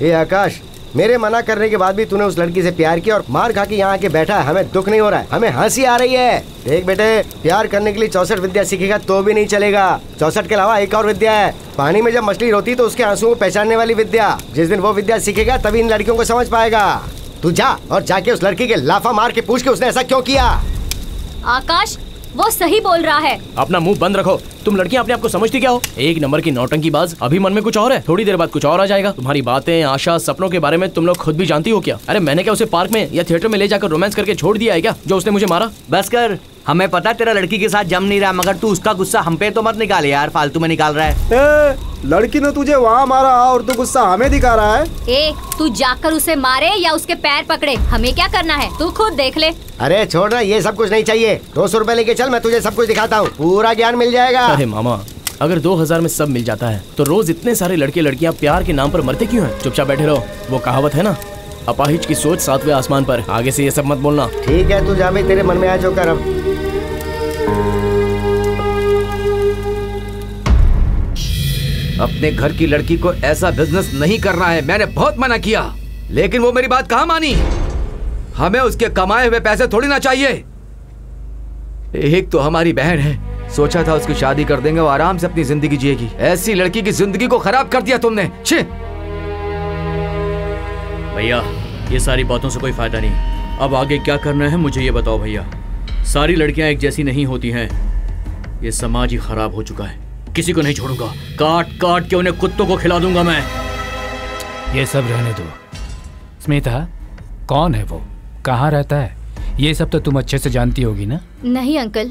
ये आकाश, मेरे मना करने के बाद भी तूने उस लड़की से प्यार किया और मार खा के यहाँ आके बैठा है। हमें दुख नहीं हो रहा है, हमें हंसी आ रही है। देख बेटे, प्यार करने के लिए 64 विद्या सीखेगा तो भी नहीं चलेगा। 64 के अलावा एक और विद्या है। पानी में जब मछली रोती तो उसके आंसुओं को पहचानने वाली विद्या। जिस दिन वो विद्या सीखेगा तभी इन लड़कियों को समझ पाएगा। तू जा और जाके उस लड़की के लाफा मार के पूछ के उसने ऐसा क्यों किया। आकाश, वो सही बोल रहा है। अपना मुंह बंद रखो। तुम लड़कियां अपने आप को समझती क्या हो? 1 नंबर की नौटंकी बाज। अभी मन में कुछ और है, थोड़ी देर बाद कुछ और आ जाएगा। तुम्हारी बातें, आशा, सपनों के बारे में तुम लोग खुद भी जानती हो क्या? अरे मैंने क्या उसे पार्क में या थिएटर में ले जाकर रोमांस करके छोड़ दिया है क्या, जो उसने मुझे मारा? बस कर, हमें पता तेरा लड़की के साथ जम नहीं रहा, मगर तू उसका गुस्सा हम पे तो मत निकाल यार, फालतू में निकाल रहा है। लड़की ने तुझे वहाँ मारा और तू गुस्सा हमें दिखा रहा है। ए, तू जाकर उसे मारे या उसके पैर पकड़े, हमें क्या करना है तू खुद देख ले। अरे छोड़ ना, ये सब कुछ नहीं चाहिए। 200 रुपए लेके चल, मैं तुझे सब कुछ दिखाता हूँ, पूरा ज्ञान मिल जाएगा। अरे मामा, अगर 2000 में सब मिल जाता है तो रोज इतने सारे लड़के लड़कियां प्यार के नाम पर मरते क्यों हैं? चुपचाप बैठे रहो। वो कहावत है ना, अपाहिज की सोच 7वें आसमान पर। आगे से ये सब मत बोलना। ठीक है, तू जा भाई, तेरे मन में आया जो कर। अब अपने घर की लड़की को ऐसा बिजनेस नहीं करना है। मैंने बहुत मना किया, लेकिन वो मेरी बात कहाँ मानी। हमें उसके कमाए हुए पैसे थोड़ी ना चाहिए। एक तो हमारी बहन है, सोचा था उसकी शादी कर देंगे, वो आराम से अपनी जिंदगी जिएगी। ऐसी लड़की की जिंदगी को खराब कर दिया तुमने। छी! भैया, ये सारी बातों से कोई फायदा नहीं। अब आगे क्या करना है मुझे ये बताओ भैया। सारी लड़कियां एक जैसी नहीं होती हैं। ये समाज ही खराब हो चुका है। किसी को नहीं छोड़ूंगा, काट काट के उन्हें कुत्तों को खिला दूंगा मैं। ये सब रहने दो। स्मिता, कौन है वो, कहाँ रहता है, ये सब तो तुम अच्छे से जानती होगी ना? नहीं अंकल,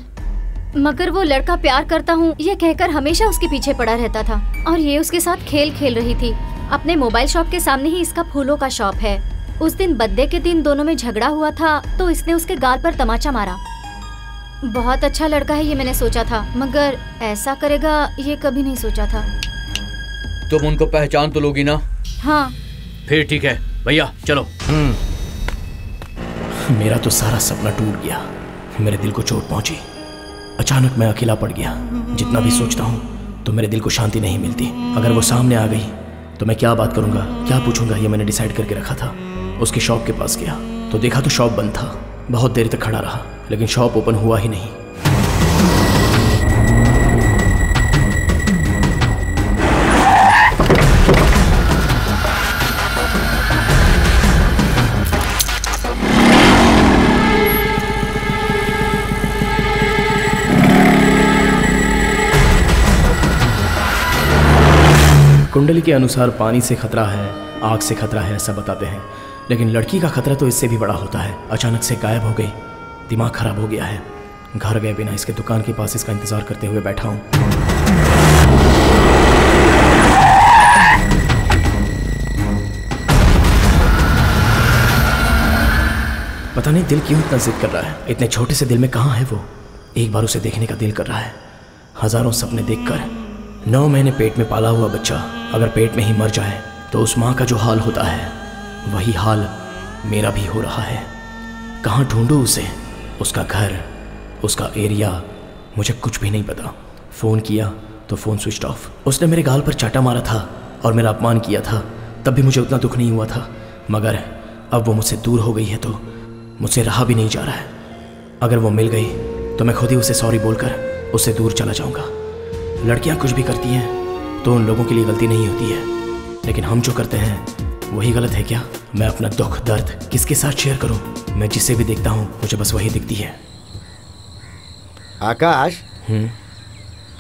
मगर वो लड़का प्यार करता हूँ ये कहकर हमेशा उसके पीछे पड़ा रहता था और ये उसके साथ खेल खेल रही थी। अपने मोबाइल शॉप के सामने ही इसका फूलों का शॉप है। उस दिन बर्थडे के दिन दोनों में झगड़ा हुआ था तो इसने उसके गाल पर तमाचा मारा। बहुत अच्छा लड़का है ये मैंने सोचा था, मगर ऐसा करेगा ये कभी नहीं सोचा था। तुम उनको पहचान तो लोगी ना? हाँ। फिर ठीक है भैया, चलो। मेरा तो सारा सपना टूट गया, मेरे दिल को चोट पहुंची। अचानक मैं अकेला पड़ गया। जितना भी सोचता हूँ तो मेरे दिल को शांति नहीं मिलती। अगर वो सामने आ गई तो मैं क्या बात करूँगा, क्या पूछूंगा, ये मैंने डिसाइड करके रखा था। उसकी शॉप के पास गया तो देखा तो शॉप बंद था। बहुत देर तक खड़ा रहा लेकिन शॉप ओपन हुआ ही नहीं। कुंडली के अनुसार पानी से खतरा है, आग से खतरा है, ऐसा बताते हैं, लेकिन लड़की का खतरा तो इससे भी बड़ा होता है। अचानक से गायब हो गई, दिमाग खराब हो गया है। घर गए बिना इसके दुकान के पास इसका इंतजार करते हुए बैठा हूं। पता नहीं दिल क्यों इतना जिद कर रहा है। इतने छोटे से दिल में कहाँ है वो। एक बार उसे देखने का दिल कर रहा है। हजारों सपने देखकर 9 महीने पेट में पाला हुआ बच्चा अगर पेट में ही मर जाए तो उस माँ का जो हाल होता है वही हाल मेरा भी हो रहा है। कहाँ ढूंढूं उसे, उसका घर, उसका एरिया, मुझे कुछ भी नहीं पता। फ़ोन किया तो फ़ोन स्विच ऑफ। उसने मेरे गाल पर चाटा मारा था और मेरा अपमान किया था, तब भी मुझे उतना दुख नहीं हुआ था। मगर अब वो मुझसे दूर हो गई है तो मुझसे रहा भी नहीं जा रहा है। अगर वो मिल गई तो मैं खुद ही उसे सॉरी बोलकर उससे दूर चला जाऊंगा। लड़कियां कुछ भी करती हैं तो उन लोगों के लिए गलती नहीं होती है, लेकिन हम जो करते हैं वही गलत है क्या? मैं अपना दुख दर्द किसके साथ शेयर करूं? मैं जिसे भी देखता हूं मुझे बस वही दिखती है। आकाश,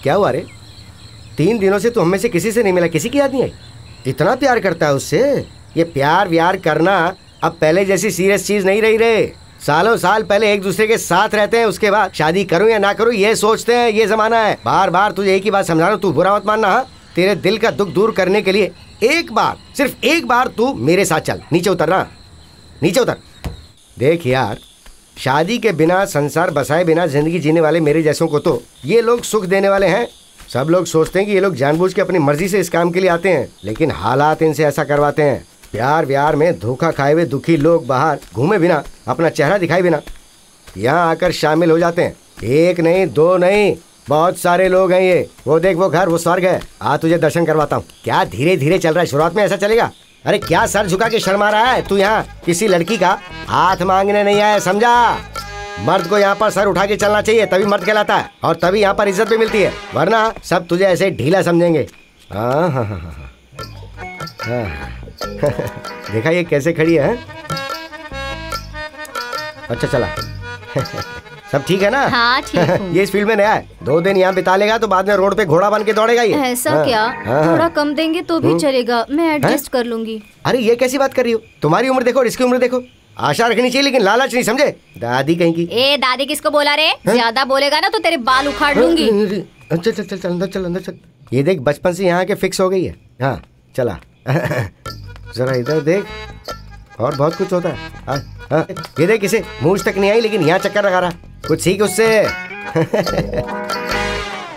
क्या हुआ रे? 3 दिनों से तू हमें से किसी से नहीं मिला, किसी की याद नहीं आई? इतना प्यार करता है उससे? ये प्यार व्यार करना अब पहले जैसी सीरियस चीज नहीं रही रे। सालों साल पहले एक दूसरे के साथ रहते हैं, उसके बाद शादी करूं या ना करूं ये सोचते हैं। ये जमाना है। बार बार तुझे एक ही बात समझा रहा हूं, तू बुरा मत मानना। हाँ, तेरे दिल का दुख दूर करने के लिए एक बार, सिर्फ एक बार तू मेरे साथ चल। नीचे उतरना, नीचे उतर। देख यार, शादी के बिना, संसार बसाए बिना जिंदगी जीने वाले मेरे जैसों को तो ये लोग सुख देने वाले हैं। सब लोग सोचते हैं कि ये लोग जानबूझ के अपनी मर्जी से इस काम के लिए आते हैं, लेकिन हालात इनसे ऐसा करवाते हैं। प्यार व्यार में धोखा खाए हुए दुखी लोग बाहर घूमे बिना, अपना चेहरा दिखाए बिना यहाँ आकर शामिल हो जाते हैं। एक नहीं, 2 नहीं, बहुत सारे लोग हैं ये। वो देख, वो घर, वो स्वर्ग है। आ तुझे दर्शन करवाता हूँ। क्या धीरे धीरे चल रहा है, शुरुआत में ऐसा चलेगा? अरे क्या सर झुका के शर्मा रहा है तू? यहाँ किसी लड़की का हाथ मांगने नहीं आया, समझा? मर्द को यहाँ पर सर उठा के चलना चाहिए, तभी मर्द कहलाता है और तभी यहाँ पर इज्जत भी मिलती है, वरना सब तुझे ऐसे ढीला समझेंगे। हाँ हाँ हाँ हाँ देखा ये कैसे खड़ी है? अच्छा चला सब ठीक है ना? हाँ ठीक हूँ। ये इस फील्ड में नया है, 2 दिन यहाँ बिता लेगा तो बाद में रोड पे घोड़ा बन के दौड़ेगा ये। ऐसा हाँ, क्या? हाँ, थोड़ा कम देंगे तो भी चलेगा, मैं एडजस्ट कर लूंगी। अरे ये कैसी बात कर रही हो? तुम्हारी उम्र देखो और इसकी उम्र देखो। आशा रखनी चाहिए लेकिन लालच नहीं, समझे? दादी कहीं की। ए दादी किसको बोला रे? ज्यादा बोलेगा ना तो तेरे बाल उखाड़ लूंगी। चल चल चल अंदर चल, अंदर चल। ये देख, बचपन से यहाँ के फिक्स हो गई है। हाँ चला जरा इधर देख, और बहुत कुछ होता है। हाँ, ये देख, इसे मूंछ तक नहीं आई लेकिन यहाँ चक्कर लगा रहा। कुछ सीख उससे।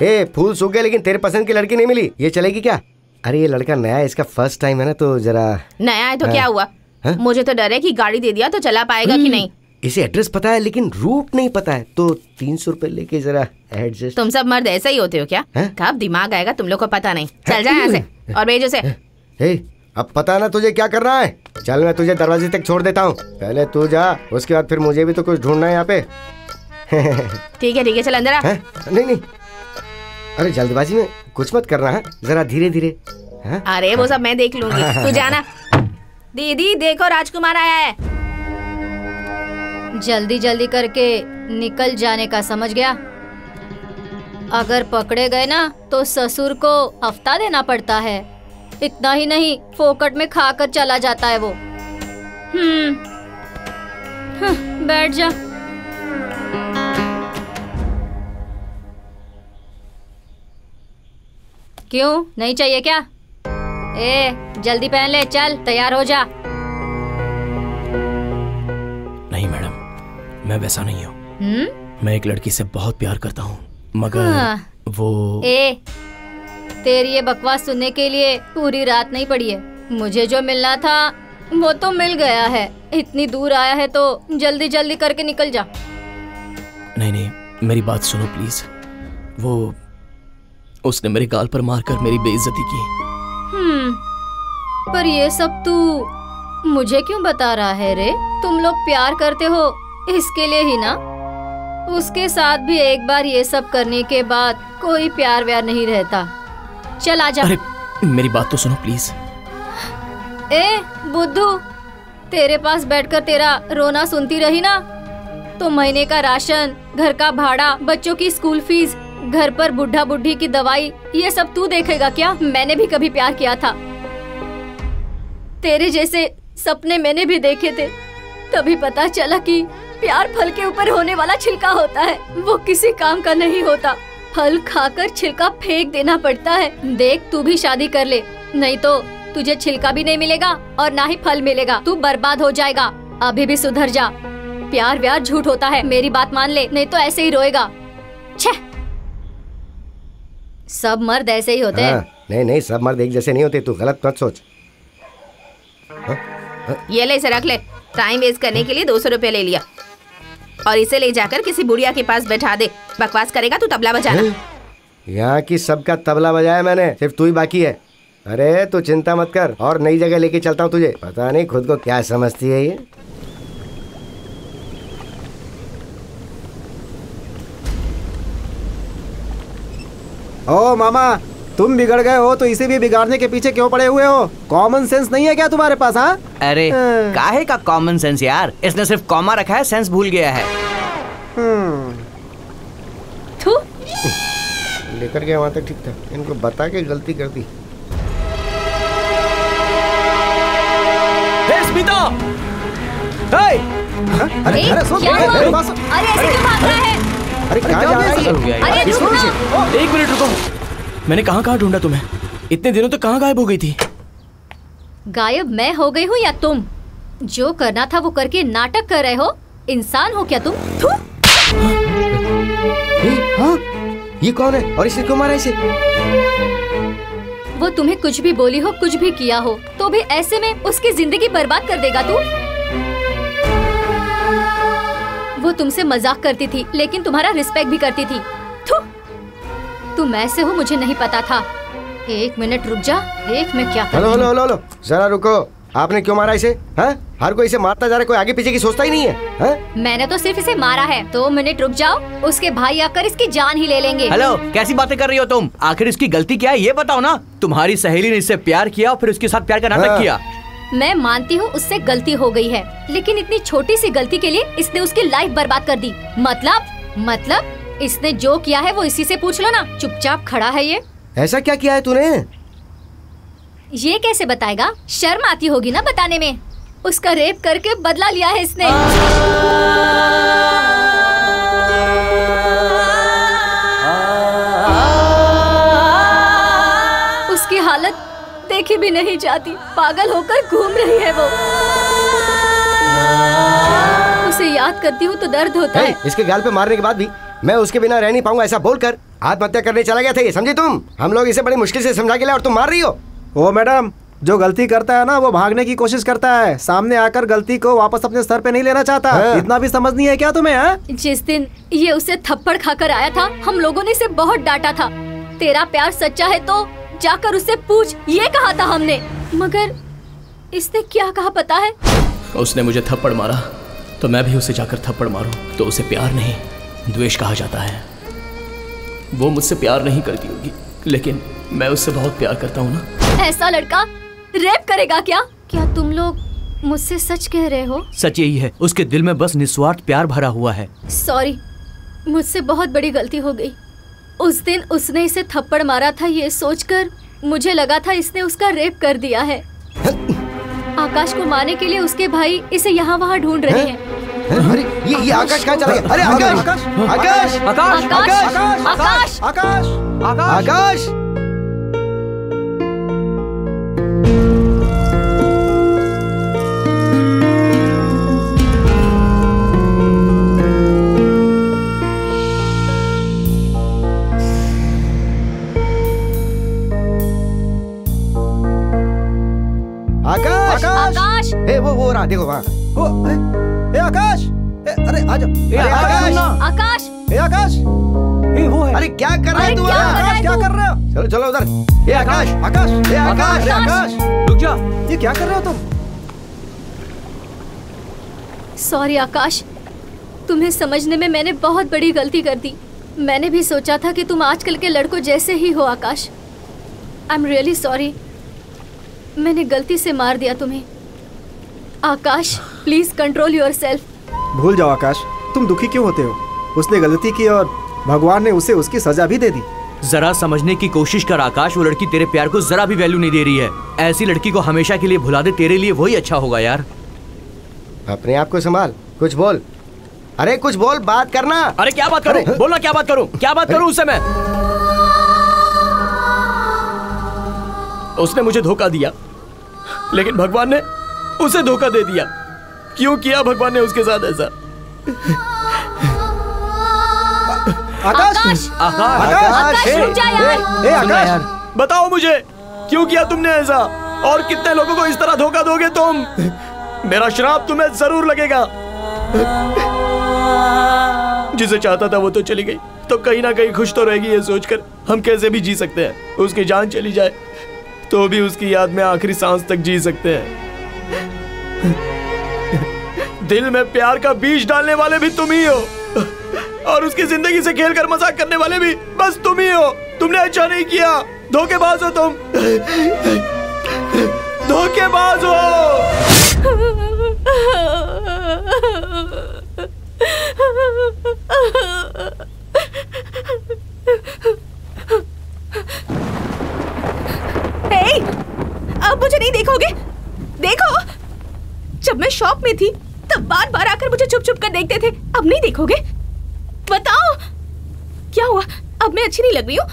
ए, फूल सूख गए लेकिन तेरे पसंद की लड़की नहीं मिली, ये चलेगी क्या? अरे ये लड़का नया है, इसका फर्स्ट टाइम है ना, तो जरा। नया है तो क्या हुआ? मुझे तो डर है कि गाड़ी दे दिया तो चला पाएगा कि नहीं। इसे एड्रेस पता है लेकिन रूट नहीं पता है, तो 300 रुपए लेके जरा एडजस्ट। तुम सब मर्द ऐसा ही होते हो क्या? कब दिमाग आएगा तुम लोग को पता नहीं। चल जाए यहाँ से और भेज उसे। अब पता ना तुझे क्या करना है। चल मैं तुझे दरवाजे तक छोड़ देता हूँ, पहले तू जा, उसके बाद फिर मुझे भी तो कुछ ढूंढना है यहाँ पे। ठीक है चल अंदर आ। नहीं नहीं, अरे जल्दबाजी में कुछ मत करना है, जरा धीरे धीरे। अरे वो सब मैं देख लूंगी, तू जाना। दीदी देखो राजकुमार आया है। जल्दी जल्दी करके निकल जाने का, समझ गया? अगर पकड़े गए ना तो ससुर को हफ्ता देना पड़ता है। इतना ही नहीं, फोकट में खाकर चला जाता है वो। बैठ जा। क्यों, नहीं चाहिए क्या? जल्दी पहन ले, चल तैयार हो जा। नहीं मैडम, मैं वैसा नहीं हूँ। मैं एक लड़की से बहुत प्यार करता हूँ, मगर वो तेरी ये बकवास सुनने के लिए पूरी रात नहीं पड़ी है। मुझे जो मिलना था वो तो मिल गया है। इतनी दूर आया है तो जल्दी जल्दी करके निकल जा। नहीं, मेरी बात सुनो प्लीज। उसने मेरे गाल पर मारकर मेरी बेइज्जती की। पर ये सब तू मुझे क्यों बता रहा है रे? तुम लोग प्यार करते हो इसके लिए ही ना? उसके साथ भी एक बार ये सब करने के बाद कोई प्यार व्यार नहीं रहता। चल आजा। अरे मेरी बात तो सुनो प्लीज। बुद्धू, तेरे पास बैठकर तेरा रोना सुनती रही ना तो महीने का राशन, घर का भाड़ा, बच्चों की स्कूल फीस, घर पर बुढ़ा बुढ़ी की दवाई, ये सब तू देखेगा क्या? मैंने भी कभी प्यार किया था। तेरे जैसे सपने मैंने भी देखे थे। तभी पता चला कि प्यार फल के ऊपर होने वाला छिलका होता है, वो किसी काम का नहीं होता। फल खाकर छिलका फेंक देना पड़ता है। देख, तू भी शादी कर ले, नहीं तो तुझे छिलका भी नहीं मिलेगा और ना ही फल मिलेगा। तू बर्बाद हो जाएगा। अभी भी सुधर जा। प्यार व्यार झूठ होता है, मेरी बात मान ले, नहीं तो ऐसे ही रोएगा। छह, सब मर्द ऐसे ही होते हैं। नहीं, सब मर्द एक जैसे नहीं होते। तू गलत मत सोच। ये ले, इसे रख ले। टाइम वेस्ट करने के लिए 200 रुपए ले लिया और इसे ले जाकर किसी बुढ़िया के पास बैठा दे। बकवास करेगा तू तबला बजाना। यहाँ की सबका तबला बजाया मैंने, सिर्फ तू ही बाकी है। अरे तू चिंता मत कर, और नई जगह लेके चलता हूँ तुझे। पता नहीं खुद को क्या समझती है ये। ओ मामा, तुम बिगड़ गए हो तो इसे भी बिगाड़ने के पीछे क्यों पड़े हुए हो? कॉमन सेंस नहीं है क्या तुम्हारे पास? हाँ, अरे काहे का कॉमन सेंस यार, इसने सिर्फ कॉमा रखा है, सेंस भूल गया है। लेकर गया वहाँ तक ठीक था, इनको बता के गलती कर दी। स्मिता! अरे ऐसे क्यों भाग रहा है? अरे क्या जा रहा है? अरे रुको ना। 1 मिनट रुको। मैंने कहाँ ढूंढा तुम्हें? इतने दिनों तक कहाँ गायब हो गई थी? गायब मैं हो गई हूँ या तुम? जो करना था वो करके नाटक कर रहे हो। इंसान हो क्या तुम? हाँ? ये कौन है और इसने क्यों मारा इसे? वो तुम्हें कुछ भी बोली हो, कुछ भी किया हो, तो भी ऐसे में उसकी जिंदगी बर्बाद कर देगा तू? वो तुमसे मजाक करती थी लेकिन तुम्हारा रिस्पेक्ट भी करती थी। तुम ऐसे हो मुझे नहीं पता था। 1 मिनट रुक जा, देख मैं क्या करूं। हेलो, जरा रुको। आपने क्यों मारा इसे? हाँ? हर कोई इसे मारता जा रहा है, कोई आगे पीछे की सोचता ही नहीं है। हाँ? मैंने तो सिर्फ इसे मारा है। 2 मिनट रुक जाओ, उसके भाई आकर इसकी जान ही ले लेंगे। हेलो, कैसी बातें कर रही हो तुम? आखिर इसकी गलती क्या है ये बताओ ना। तुम्हारी सहेली ने इससे प्यार किया और फिर उसके साथ प्यार का नाटक किया। मैं मानती हूँ उससे गलती हो गई है, लेकिन इतनी छोटी सी गलती के लिए इसने उसकी लाइफ बर्बाद कर दी। मतलब इसने जो किया है वो इसी से पूछ लो ना। चुपचाप खड़ा है ये। ऐसा क्या किया है तूने? ये कैसे बताएगा? शर्म आती होगी ना बताने में। उसका रेप करके बदला लिया है इसने। उसकी हालत देखी भी नहीं जाती, पागल होकर घूम रही है वो। उसे याद करती हूँ तो दर्द होता है। इसके गाल पे मारने के बाद भी मैं उसके बिना रह नहीं पाऊंगा, ऐसा बोलकर आत्महत्या करने चला गया था ये, समझी तुम? हम लोग इसे बड़ी मुश्किल से समझा के लाए और तुम मार रही हो। ओ मैडम, जो गलती करता है ना वो भागने की कोशिश करता है, सामने आकर गलती को वापस अपने सर पे नहीं लेना चाहता। इतना भी समझ नहीं है क्या तुम्हें? हाँ? जिस दिन ये उसे थप्पड़ खाकर आया था, हम लोगों ने इसे बहुत डांटा था। तेरा प्यार सच्चा है तो जाकर उससे पूछ, ये कहा था हमने। मगर इसने क्या कहा पता है? उसने मुझे थप्पड़ मारा तो मैं भी उसे जाकर थप्पड़ मारूं तो उसे प्यार नहीं द्वेष कहा जाता है। वो मुझसे प्यार नहीं करती होगी लेकिन मैं उससे बहुत प्यार करता हूँ ना। ऐसा लड़का रेप करेगा क्या? क्या तुम लोग मुझसे सच कह रहे हो? सच यही है, उसके दिल में बस निस्वार्थ प्यार भरा हुआ है। सॉरी, मुझसे बहुत बड़ी गलती हो गई। उस दिन उसने इसे थप्पड़ मारा था ये सोचकर मुझे लगा था इसने उसका रेप कर दिया है। आकाश को मारने के लिए उसके भाई इसे यहाँ वहाँ ढूंढ रहे हैं। अरे ये आकाश कहाँ चला गया? अरे आकाश आकाश आकाश आकाश आकाश आकाश आकाश। आकाश आकाश वो रहा, देखो वहाँ। आकाश अरे आजा। आकाश आकाश आकाश वो है। अरे क्या कर रहे तू? आकाश क्या कर रहे हो? चलो चलो उधर। ये आकाश आकाश आकाश आकाश रुक जा। ये क्या कर रहे हो तुम? सॉरी आकाश, तुम्हें समझने में मैंने बहुत बड़ी गलती कर दी। मैंने भी सोचा था कि तुम आजकल के लड़कों जैसे ही हो आकाश। आई एम रियली सॉरी, मैंने गलती से मार दिया तुम्हें। आकाश प्लीज कंट्रोल योरसेल्फ। भूल जाओ आकाश, तुम दुखी क्यों होते हो? उसने गलती की और भगवान ने उसे उसकी सजा भी दे दी। जरा समझने की कोशिश कर आकाश, वो लड़की तेरे प्यार को जरा भी वैल्यू नहीं दे रही है। ऐसी लड़की को हमेशा के लिए भुला दे, तेरे लिए वही अच्छा होगा यार। अपने आप को संभाल, कुछ बोल। अरे कुछ बोल, बात करना। अरे क्या बात करूं? बोलना क्या बात करूं? क्या बात करूं उससे मैं? उसने मुझे धोखा दिया, लेकिन भगवान ने उसे धोखा दे दिया। क्यों किया भगवान ने उसके साथ ऐसा? आकाश आकाश रुक जा यार। आकाश बताओ मुझे, क्यों किया तुमने ऐसा? और कितने लोगों को इस तरह धोखा दोगे तुम? मेरा श्राप तुम्हें जरूर लगेगा। जिसे चाहता था वो तो चली गई, तो कहीं ना कहीं खुश तो रहेगी ये सोचकर हम कैसे भी जी सकते हैं। उसकी जान चली जाए तो भी उसकी याद में आखिरी सांस तक जी सकते हैं। दिल में प्यार का बीज डालने वाले भी तुम ही हो, और उसकी जिंदगी से खेलकर मजाक करने वाले भी बस तुम ही हो। तुमने अच्छा नहीं किया, धोखेबाज हो तुम, धोखेबाज हो। अब मुझे नहीं देखोगे? देखो, जब मैं शॉप में थी तब बार बार आकर मुझे छुप छुप कर देखते थे, अब नहीं देखोगे? बताओ क्या हुआ? अब मैं अच्छी नहीं लग रही हूँ?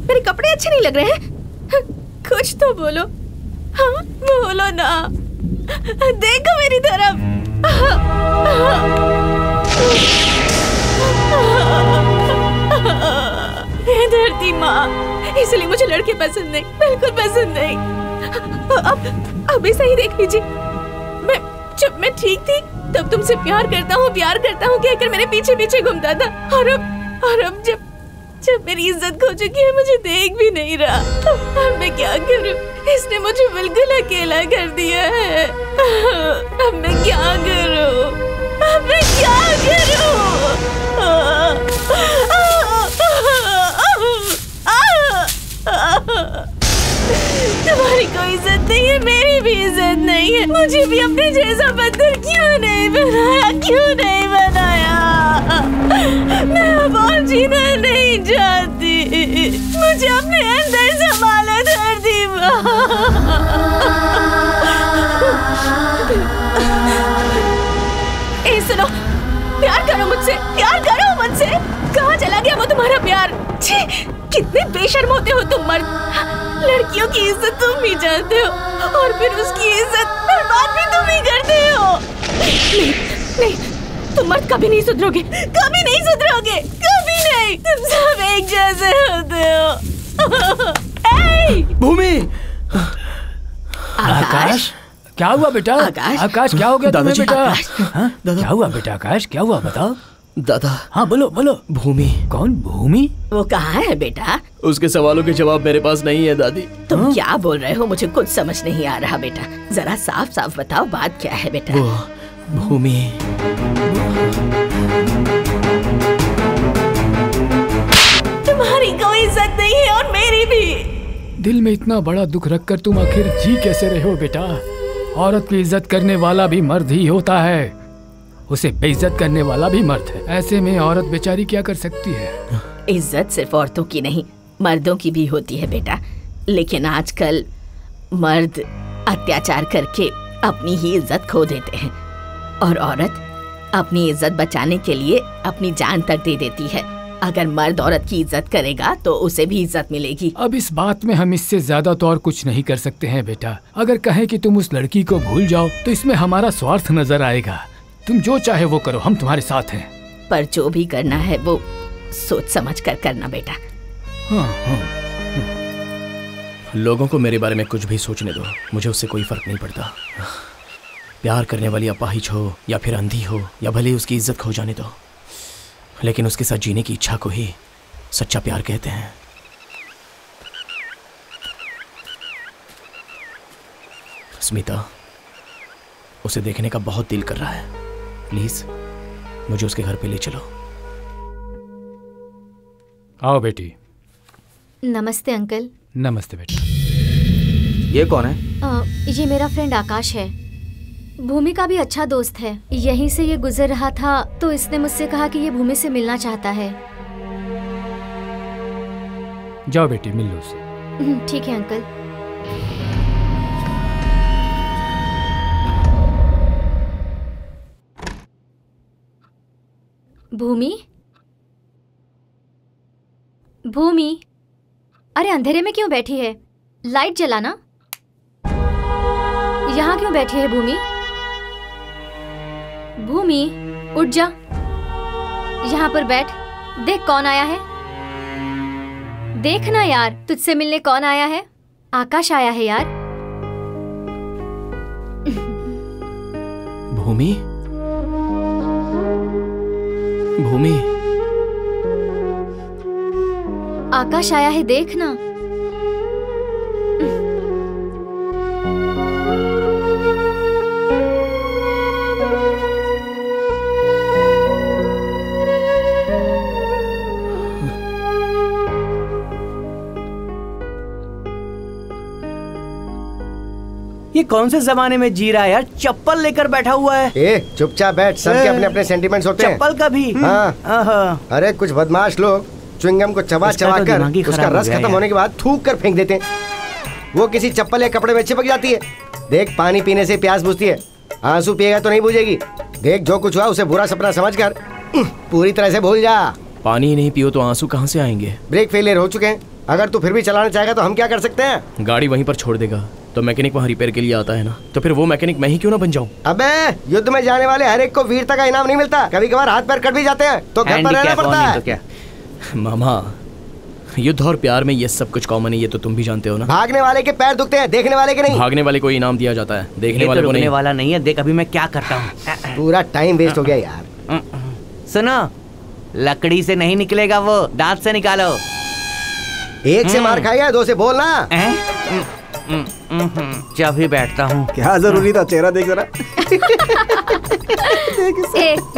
मेरे कपड़े अच्छे नहीं लग रहे हैं? कुछ तो बोलो। हाँ बोलो ना, देखो मेरी तरफ। हे धरती माँ, इसलिए मुझे लड़के पसंद नहीं, बिल्कुल पसंद नहीं। अब ऐसा ही देख लीजिए, जब मैं ठीक थी तब तुमसे प्यार करता हूँ कहकर मेरे पीछे पीछे घूमता था, और अब जब मेरी इज्जत खो चुकी है, मुझे देख भी नहीं रहा। अब मैं क्या करूं? इसने मुझे बिल्कुल अकेला कर दिया है। अब मैं क्या करूं? तुम्हारी कोई इज्जत नहीं है, मेरी भी इज्जत नहीं है। मुझे भी अपने जैसा पत्थर क्यों नहीं बनाया? मैं अब और जीना नहीं चाहती, मुझे अपने अंदर संभालो धरती माँ। सुनो, प्यार करो मुझसे। कहाँ चला गया वो तुम्हारा प्यार? छी, कितने बेशर्म होते हो तुम मर्द। लड़कियों की इज्जत तुम भी जानते हो, और फिर उसकी इज्जत बर्बाद भी तुम ही करते हो। नहीं, तुम मर्द कभी नहीं सुधरोगे, कभी नहीं। तुम सब एक जैसे होते हो। भूमि! आकाश क्या हुआ बेटा? आकाश क्या हो गया तुम्हें बेटा? क्या हुआ बेटा? आकाश क्या हुआ बताओ। दादा। हाँ बोलो। भूमि। कौन भूमि? वो कहाँ है बेटा? उसके सवालों के जवाब मेरे पास नहीं है दादी। तुम क्या बोल रहे हो? मुझे कुछ समझ नहीं आ रहा बेटा, जरा साफ साफ बताओ बात क्या है बेटा? भूमि। तुम्हारी कोई इज्जत नहीं है और मेरी भी। दिल में इतना बड़ा दुख रखकर तुम आखिर जी कैसे रहे हो बेटा? औरत की इज्जत करने वाला भी मर्द ही होता है, उसे बेइज्जत करने वाला भी मर्द है। ऐसे में औरत बेचारी क्या कर सकती है? इज्जत सिर्फ औरतों की नहीं, मर्दों की भी होती है बेटा। लेकिन आजकल मर्द अत्याचार करके अपनी ही इज्जत खो देते हैं, और औरत अपनी इज्जत बचाने के लिए अपनी जान तक दे देती है। अगर मर्द औरत की इज्जत करेगा तो उसे भी इज्जत मिलेगी। अब इस बात में हम इससे ज्यादा तो और कुछ नहीं कर सकते हैं बेटा। अगर कहें कि तुम उस लड़की को भूल जाओ तो इसमें हमारा स्वार्थ नजर आएगा। तुम जो चाहे वो करो, हम तुम्हारे साथ हैं। पर जो भी करना है वो सोच समझ कर करना बेटा। हाँ। लोगों को मेरे बारे में कुछ भी सोचने दो, मुझे उससे कोई फर्क नहीं पड़ता। प्यार करने वाली अपाहिज हो या फिर अंधी हो या भले उसकी इज्जत खो जाने दो, लेकिन उसके साथ जीने की इच्छा को ही सच्चा प्यार कहते हैं। स्मिता, उसे देखने का बहुत दिल कर रहा है। प्लीज मुझे उसके घर पे ले चलो। आओ बेटी। नमस्ते अंकल। नमस्ते बेटा। ये कौन है? ये मेरा फ्रेंड आकाश है। भूमि का भी अच्छा दोस्त है। यहीं से ये गुजर रहा था तो इसने मुझसे कहा कि ये भूमि से मिलना चाहता है। जाओ बेटी, मिल लो उससे। ठीक है अंकल। भूमि, भूमि, अरे अंधेरे में क्यों बैठी है? लाइट जलाना। यहाँ क्यों बैठी है भूमि? भूमि उठ जा, यहाँ पर बैठ। देख कौन आया है। देखना यार, तुझसे मिलने कौन आया है? आकाश आया है यार। भूमि, भूमि, आकाश आया है, देखना। ये कौन से जमाने में जी रहा है यार? चप्पल लेकर बैठा हुआ है। ए चुपचाप बैठ, सबके अपने अपने सेंटिमेंट्स होते हैं। चप्पल का भी। हाँ। अरे कुछ बदमाश लोग च्युइंगम को चबा चबा कर उसका रस खत्म होने के बाद थूक कर फेंक देते हैं। वो किसी चप्पल या कपड़े में चिपक जाती है। देख, पानी पीने से प्यास बुझती है, आंसू पिएगा तो नहीं बुझेगी। देख, जो कुछ हुआ उसे बुरा सपना समझकर पूरी तरह से भूल जा। पानी नहीं पियो तो आंसू कहाँ से आएंगे? ब्रेक फेलियर हो चुके हैं। अगर तू फिर भी चलाना चाहेगा तो हम क्या कर सकते हैं? गाड़ी वहीं पर छोड़ देगा तो मैकेनिक वहाँ रिपेयर के लिए आता है ना, तो फिर वो मैकेनिक मैं ही क्यों ना बन जाऊँ? अबे, युद्ध में जाने वाले हर एक को वीरता का इनाम नहीं मिलता। कभी कभार हाथ पैर कट भी जाते हैं तो घर पर रहना पड़ता है। तो क्या? मामा, युद्ध और प्यार में ये सब कुछ कॉमन है, ये तो तुम भी जानते हो ना। भागने वाले के पैर दुखते हैं, देखने वाले के नहीं। भागने वाले को इनाम दिया जाता है, देखने वाले तो को नहीं। वाला नहीं है। देख अभी मैं क्या करता हूँ। पूरा टाइम वेस्ट हो गया यार। सुनो, लकड़ी से नहीं निकलेगा वो, दांत से निकालो। एक से मार खाएगा, दो से बोलना। जब ही बैठता हूँ। क्या जरूरी था? चेहरा देख जरा।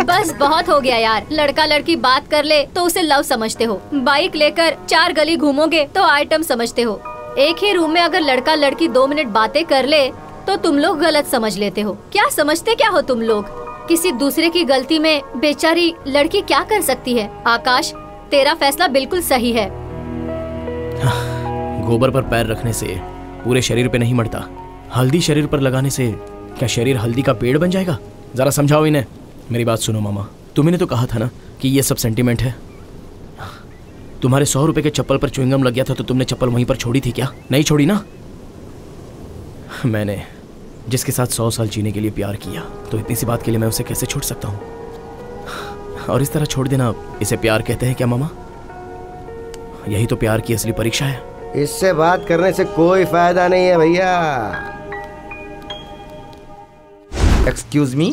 बस बहुत हो गया यार। लड़का लड़की बात कर ले तो उसे लव समझते हो, बाइक लेकर 4 गली घूमोगे तो आइटम समझते हो, एक ही रूम में अगर लड़का लड़की 2 मिनट बातें कर ले तो तुम लोग गलत समझ लेते हो। क्या समझते क्या हो तुम लोग? किसी दूसरे की गलती में बेचारी लड़की क्या कर सकती है? आकाश, तेरा फैसला बिल्कुल सही है। गोबर पर पैर रखने से पूरे शरीर पे नहीं मरता, हल्दी शरीर पर लगाने से क्या शरीर हल्दी का पेड़ बन जाएगा? जरा समझाओ इन्हें। मेरी बात सुनो मामा, तुमने तो कहा था ना कि ये सब सेंटीमेंट है। तुम्हारे 100 रुपए के चप्पल पर च्युइंगम लग गया था तो तुमने चप्पल वहीं पर छोड़ी थी क्या? नहीं छोड़ी ना। मैंने जिसके साथ 100 साल जीने के लिए प्यार किया, तो इतनी सी बात के लिए मैं उसे कैसे छोड़ सकता हूँ? और इस तरह छोड़ देना, इसे प्यार कहते हैं क्या मामा? यही तो प्यार की असली परीक्षा है। इससे बात करने से कोई फायदा नहीं है भैया। एक्सक्यूज मी,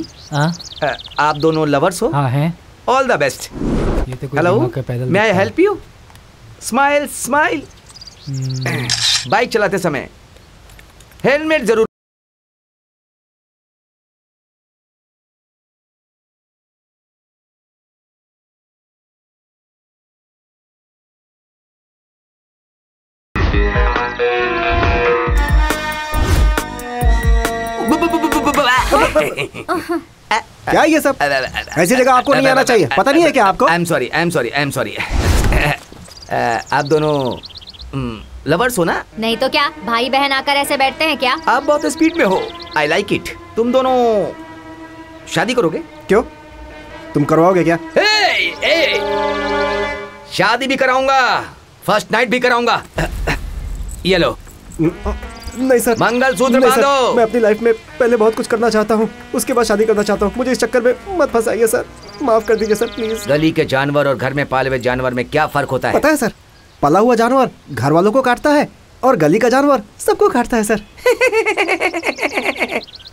आप दोनों लवर्स हो? हाँ हैं। All the best. Hello, may I help you? Smile smile. Bike चलाते समय हेलमेट जरूर। क्या ये सब? ऐसी जगह आपको नहीं आना चाहिए। पता नहीं है क्या आपको? I am sorry, I am sorry, I am sorry. आप दोनों लवर्स हो ना? नहीं तो क्या, भाई बहन आकर ऐसे बैठते हैं क्या? आप बहुत स्पीड में हो। I like it. तुम दोनों शादी करोगे? क्यों? तुम करवाओगे क्या? शादी भी कराऊंगा, फर्स्ट नाइट भी कराऊंगा। ये लो। नहीं सर, मंगलसूत्र नहीं सर, बांधो। मैं अपनी लाइफ में पहले बहुत कुछ करना चाहता हूँ, उसके बाद शादी करना चाहता हूँ। मुझे इस चक्कर में मत फंसाइए सर, माफ कर दीजिए सर प्लीज। गली के जानवर और घर में पाले हुए जानवर में क्या फर्क होता है? पता है सर, पला हुआ जानवर घर वालों को काटता है और गली का जानवर सबको काटता है सर।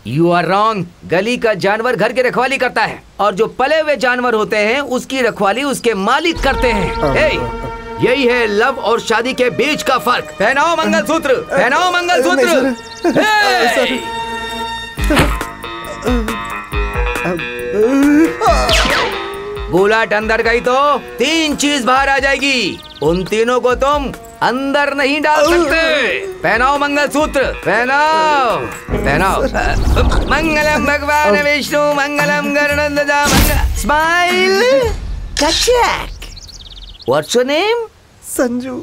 You are wrong. गली का जानवर घर की रखवाली करता है और जो पले हुए जानवर होते हैं उसकी रखवाली उसके मालिक करते हैं। यही है लव और शादी के बीच का फर्क। पहनाओ मंगलसूत्र, पहनाओ मंगलसूत्र। बुलेट अंदर गई तो 3 चीज बाहर आ जाएगी, उन तीनों को तुम अंदर नहीं डाल सकते। पहनाओ मंगलसूत्र, पहनाओ पहनाओ। मंगलम भगवान विष्णु, मंगलम गरुड़ध्वजा, smile. What's your name? Sanju.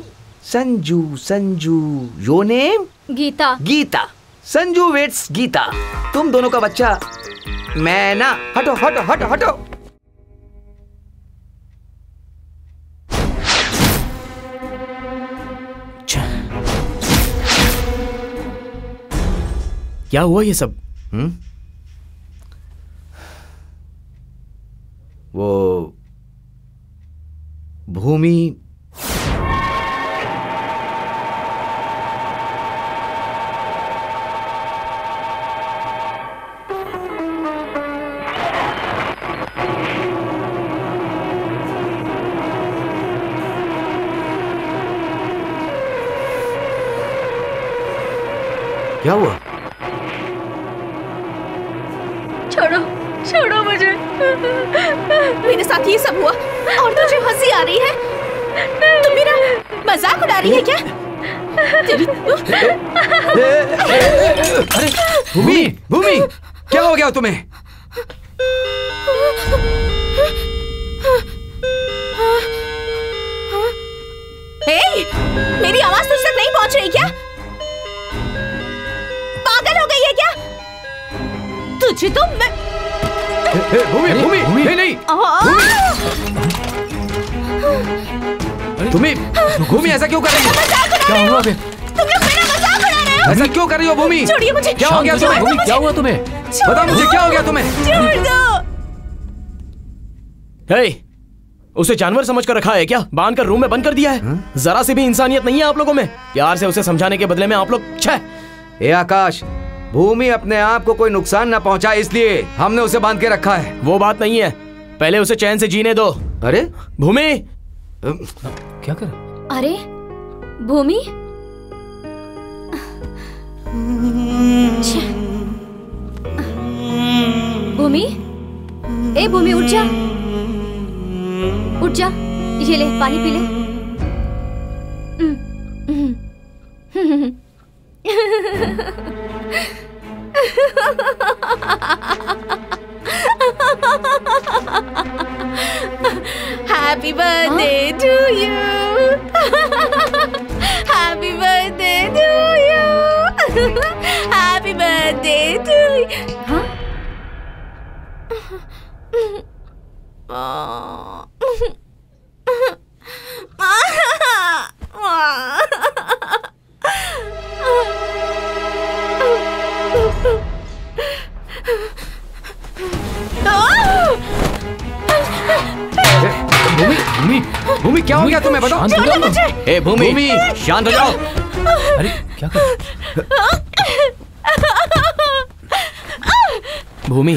Sanju, Sanju. Your name? Geeta. Geeta. Sanju weds Geeta. तुम दोनों का बच्चा मैं ना। हटो हटो हटो हटो। क्या हुआ ये सब? वो भूमि क्या हुआ? छोड़ो छोड़ो मुझे। मेरे साथ ये सब हुआ और तुझे हंसी आ रही है? तुम मेरा मजाक उड़ा रही है क्या? अरे भूमि, भूमि क्या हो गया तुम्हें? मेरी आवाज तुझ तक नहीं पहुंच रही क्या? पागल हो गई है क्या? तुझे तो मैं भूमि, भूमि, भूमि नहीं भूमि, भूमि ऐसा क्यों कर रही हो? क्या हुआ बे? तुम लोग मेरा मजाक उड़ा रहे हो। ऐसा क्यों कर रही हो भूमि? छोड़िए मुझे। क्या हो गया तुम्हें? भूमि क्या हुआ तुम्हें? बताओ मुझे क्या हो गया तुम्हें? छोड़ दो। हे, उसे जानवर समझकर रखा है क्या? बांध कर रूम में बंद कर दिया है? जरा से भी इंसानियत नहीं है आप लोगों में? प्यार से उसे समझाने के बदले में आप लोग ए आकाश, भूमि अपने आप को कोई नुकसान न पहुंचाए इसलिए हमने उसे बांध के रखा है। वो बात नहीं है, पहले उसे चैन से जीने दो। अरे भूमि क्या कर? अरे भूमि, भूमि, ए भूमि उठ जा, उठ जा, ये ले पानी पी ले। Happy birthday to you. Happy birthday to you. Happy birthday to you. हाँ? भूमि, भूमि, भूमि क्या हो गया तुम्हें? बताओ। ए भूमि, शांत हो जाओ। अरे क्या कर? भूमि,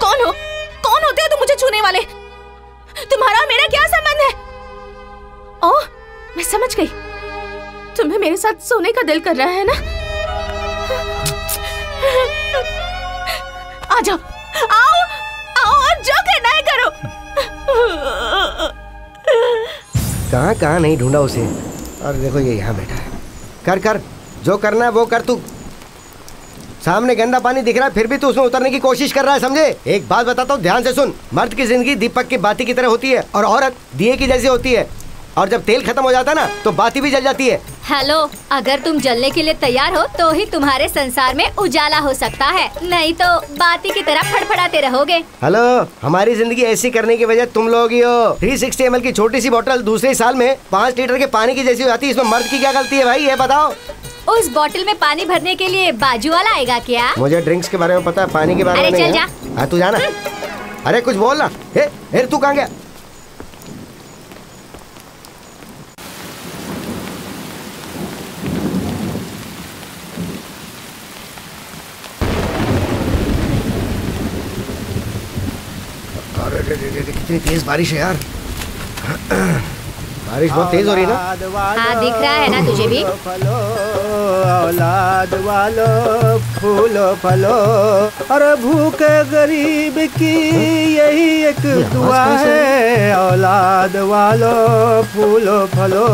कौन हो? कौन होते हो तुम मुझे छूने वाले? तुम्हारा मेरा क्या संबंध है? ओह, मैं समझ गई। तुम्हें मेरे साथ सोने का दिल कर रहा है ना? आ जाओ, आओ, आओ और जो करना है करो। कहाँ कहाँ नहीं ढूंढा उसे, और देखो ये यहाँ बैठा है। कर कर, जो करना है वो कर तू। सामने गंदा पानी दिख रहा है फिर भी तू उसमें उतरने की कोशिश कर रहा है, समझे? एक बात बताता हूँ, ध्यान से सुन। मर्द की जिंदगी दीपक की बाती की तरह होती है और औरत दिए की जैसी होती है। और जब तेल खत्म हो जाता है ना तो बाती भी जल जाती है। हेलो, अगर तुम जलने के लिए तैयार हो तो ही तुम्हारे संसार में उजाला हो सकता है, नहीं तो बाती की तरह फड़फड़ाते रहोगे। हेलो, हमारी जिंदगी ऐसी करने की वजह तुम लोग ही हो। 360 ml की छोटी सी बोतल दूसरे साल में 5 लीटर के पानी की जैसी हो जाती है। इसमें मर्द की क्या गलती है भाई, ये बताओ। उस बोतल में पानी भरने के लिए बाजू वाला आएगा क्या? मुझे ड्रिंक्स के बारे में पता है, पानी के बारे में नहीं। अरे चल जा। तू जाना। अरे कुछ बोल ना। तू कहाँ गया? कितनी तेज बारिश है यार। बारिश बहुत तेज हो रही है ना। हाँ, दिख रहा है ना तुझे भी। औलाद वालो फूलो फलो, और भूखे गरीब की यही एक दुआ है। औलाद वालो फूलो फलो,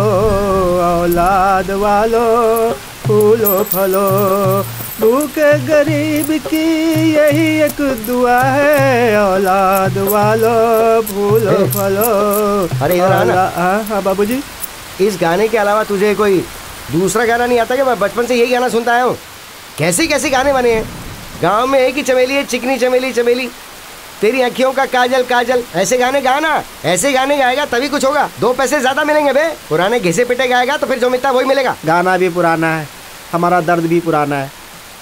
औलाद वालो फूलो फलो, भूखे गरीब की यही एक दुआ है। औलाद वालो फूलो फलो। अरे इधर आना। हाँ बाबूजी। इस गाने के अलावा तुझे कोई दूसरा गाना नहीं आता क्या? मैं बचपन से यही गाना सुनता आया हूँ। कैसे कैसे गाने बने हैं। गांव में एक ही चमेली है, चिकनी चमेली चमेली, तेरी अखियों का काजल काजल। ऐसे गाने गाना, ऐसे गाने गाएगा तभी कुछ होगा। 2 पैसे ज्यादा मिलेंगे बे। पुराने घिसे पिटे गाएगा तो फिर जो मिलता वही मिलेगा। गाना भी पुराना है, हमारा दर्द भी पुराना है,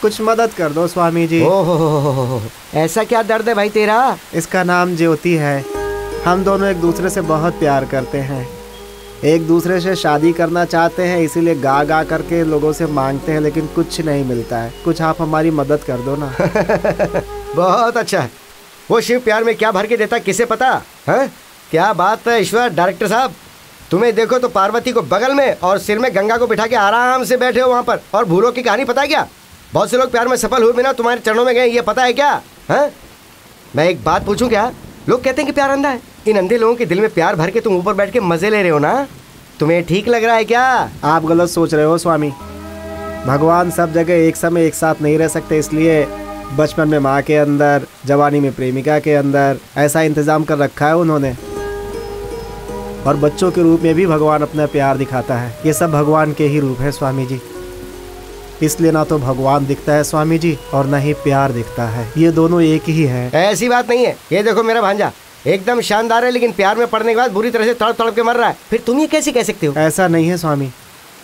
कुछ मदद कर दो स्वामी जी। ओहो, ऐसा क्या दर्द है भाई तेरा? इसका नाम ज्योति है। हम दोनों एक दूसरे से बहुत प्यार करते हैं, एक दूसरे से शादी करना चाहते हैं, इसीलिए गा गा करके लोगों से मांगते हैं, लेकिन कुछ नहीं मिलता है। कुछ आप हमारी मदद कर दो ना। बहुत अच्छा है। वो शिव प्यार में क्या भर के देता किसे पता है? क्या बात है ईश्वर। डायरेक्टर साहब, तुम्हें देखो तो पार्वती को बगल में और सिर में गंगा को बिठा के आराम से बैठे हो वहाँ पर। और भूलों की कहानी पता है क्या? बहुत से लोग प्यार में सफल हुए बिना तुम्हारे चरणों में गए, ये पता है क्या? हैं? मैं एक बात पूछूं क्या? लोग कहते हैं कि प्यार अंधा है। इन अंधे लोगों के दिल में प्यार भर के तुम ऊपर बैठ के मजे ले रहे हो ना। तुम्हें ठीक लग रहा है क्या? आप गलत सोच रहे हो स्वामी। भगवान सब जगह एक समय एक साथ नहीं रह सकते, इसलिए बचपन में माँ के अंदर, जवानी में प्रेमिका के अंदर ऐसा इंतजाम कर रखा है उन्होंने। और बच्चों के रूप में भी भगवान अपना प्यार दिखाता है। ये सब भगवान के ही रूप है स्वामी जी। इसलिए ना तो भगवान दिखता है स्वामी जी, और ना ही प्यार दिखता है। ये दोनों एक ही है। ऐसी बात नहीं है। ये देखो मेरा भांजा एकदम शानदार है, लेकिन प्यार में पड़ने के बाद बुरी तरह से तड़प तड़प के मर रहा है। फिर तुम ये कैसे कह सकते हो? ऐसा नहीं है स्वामी।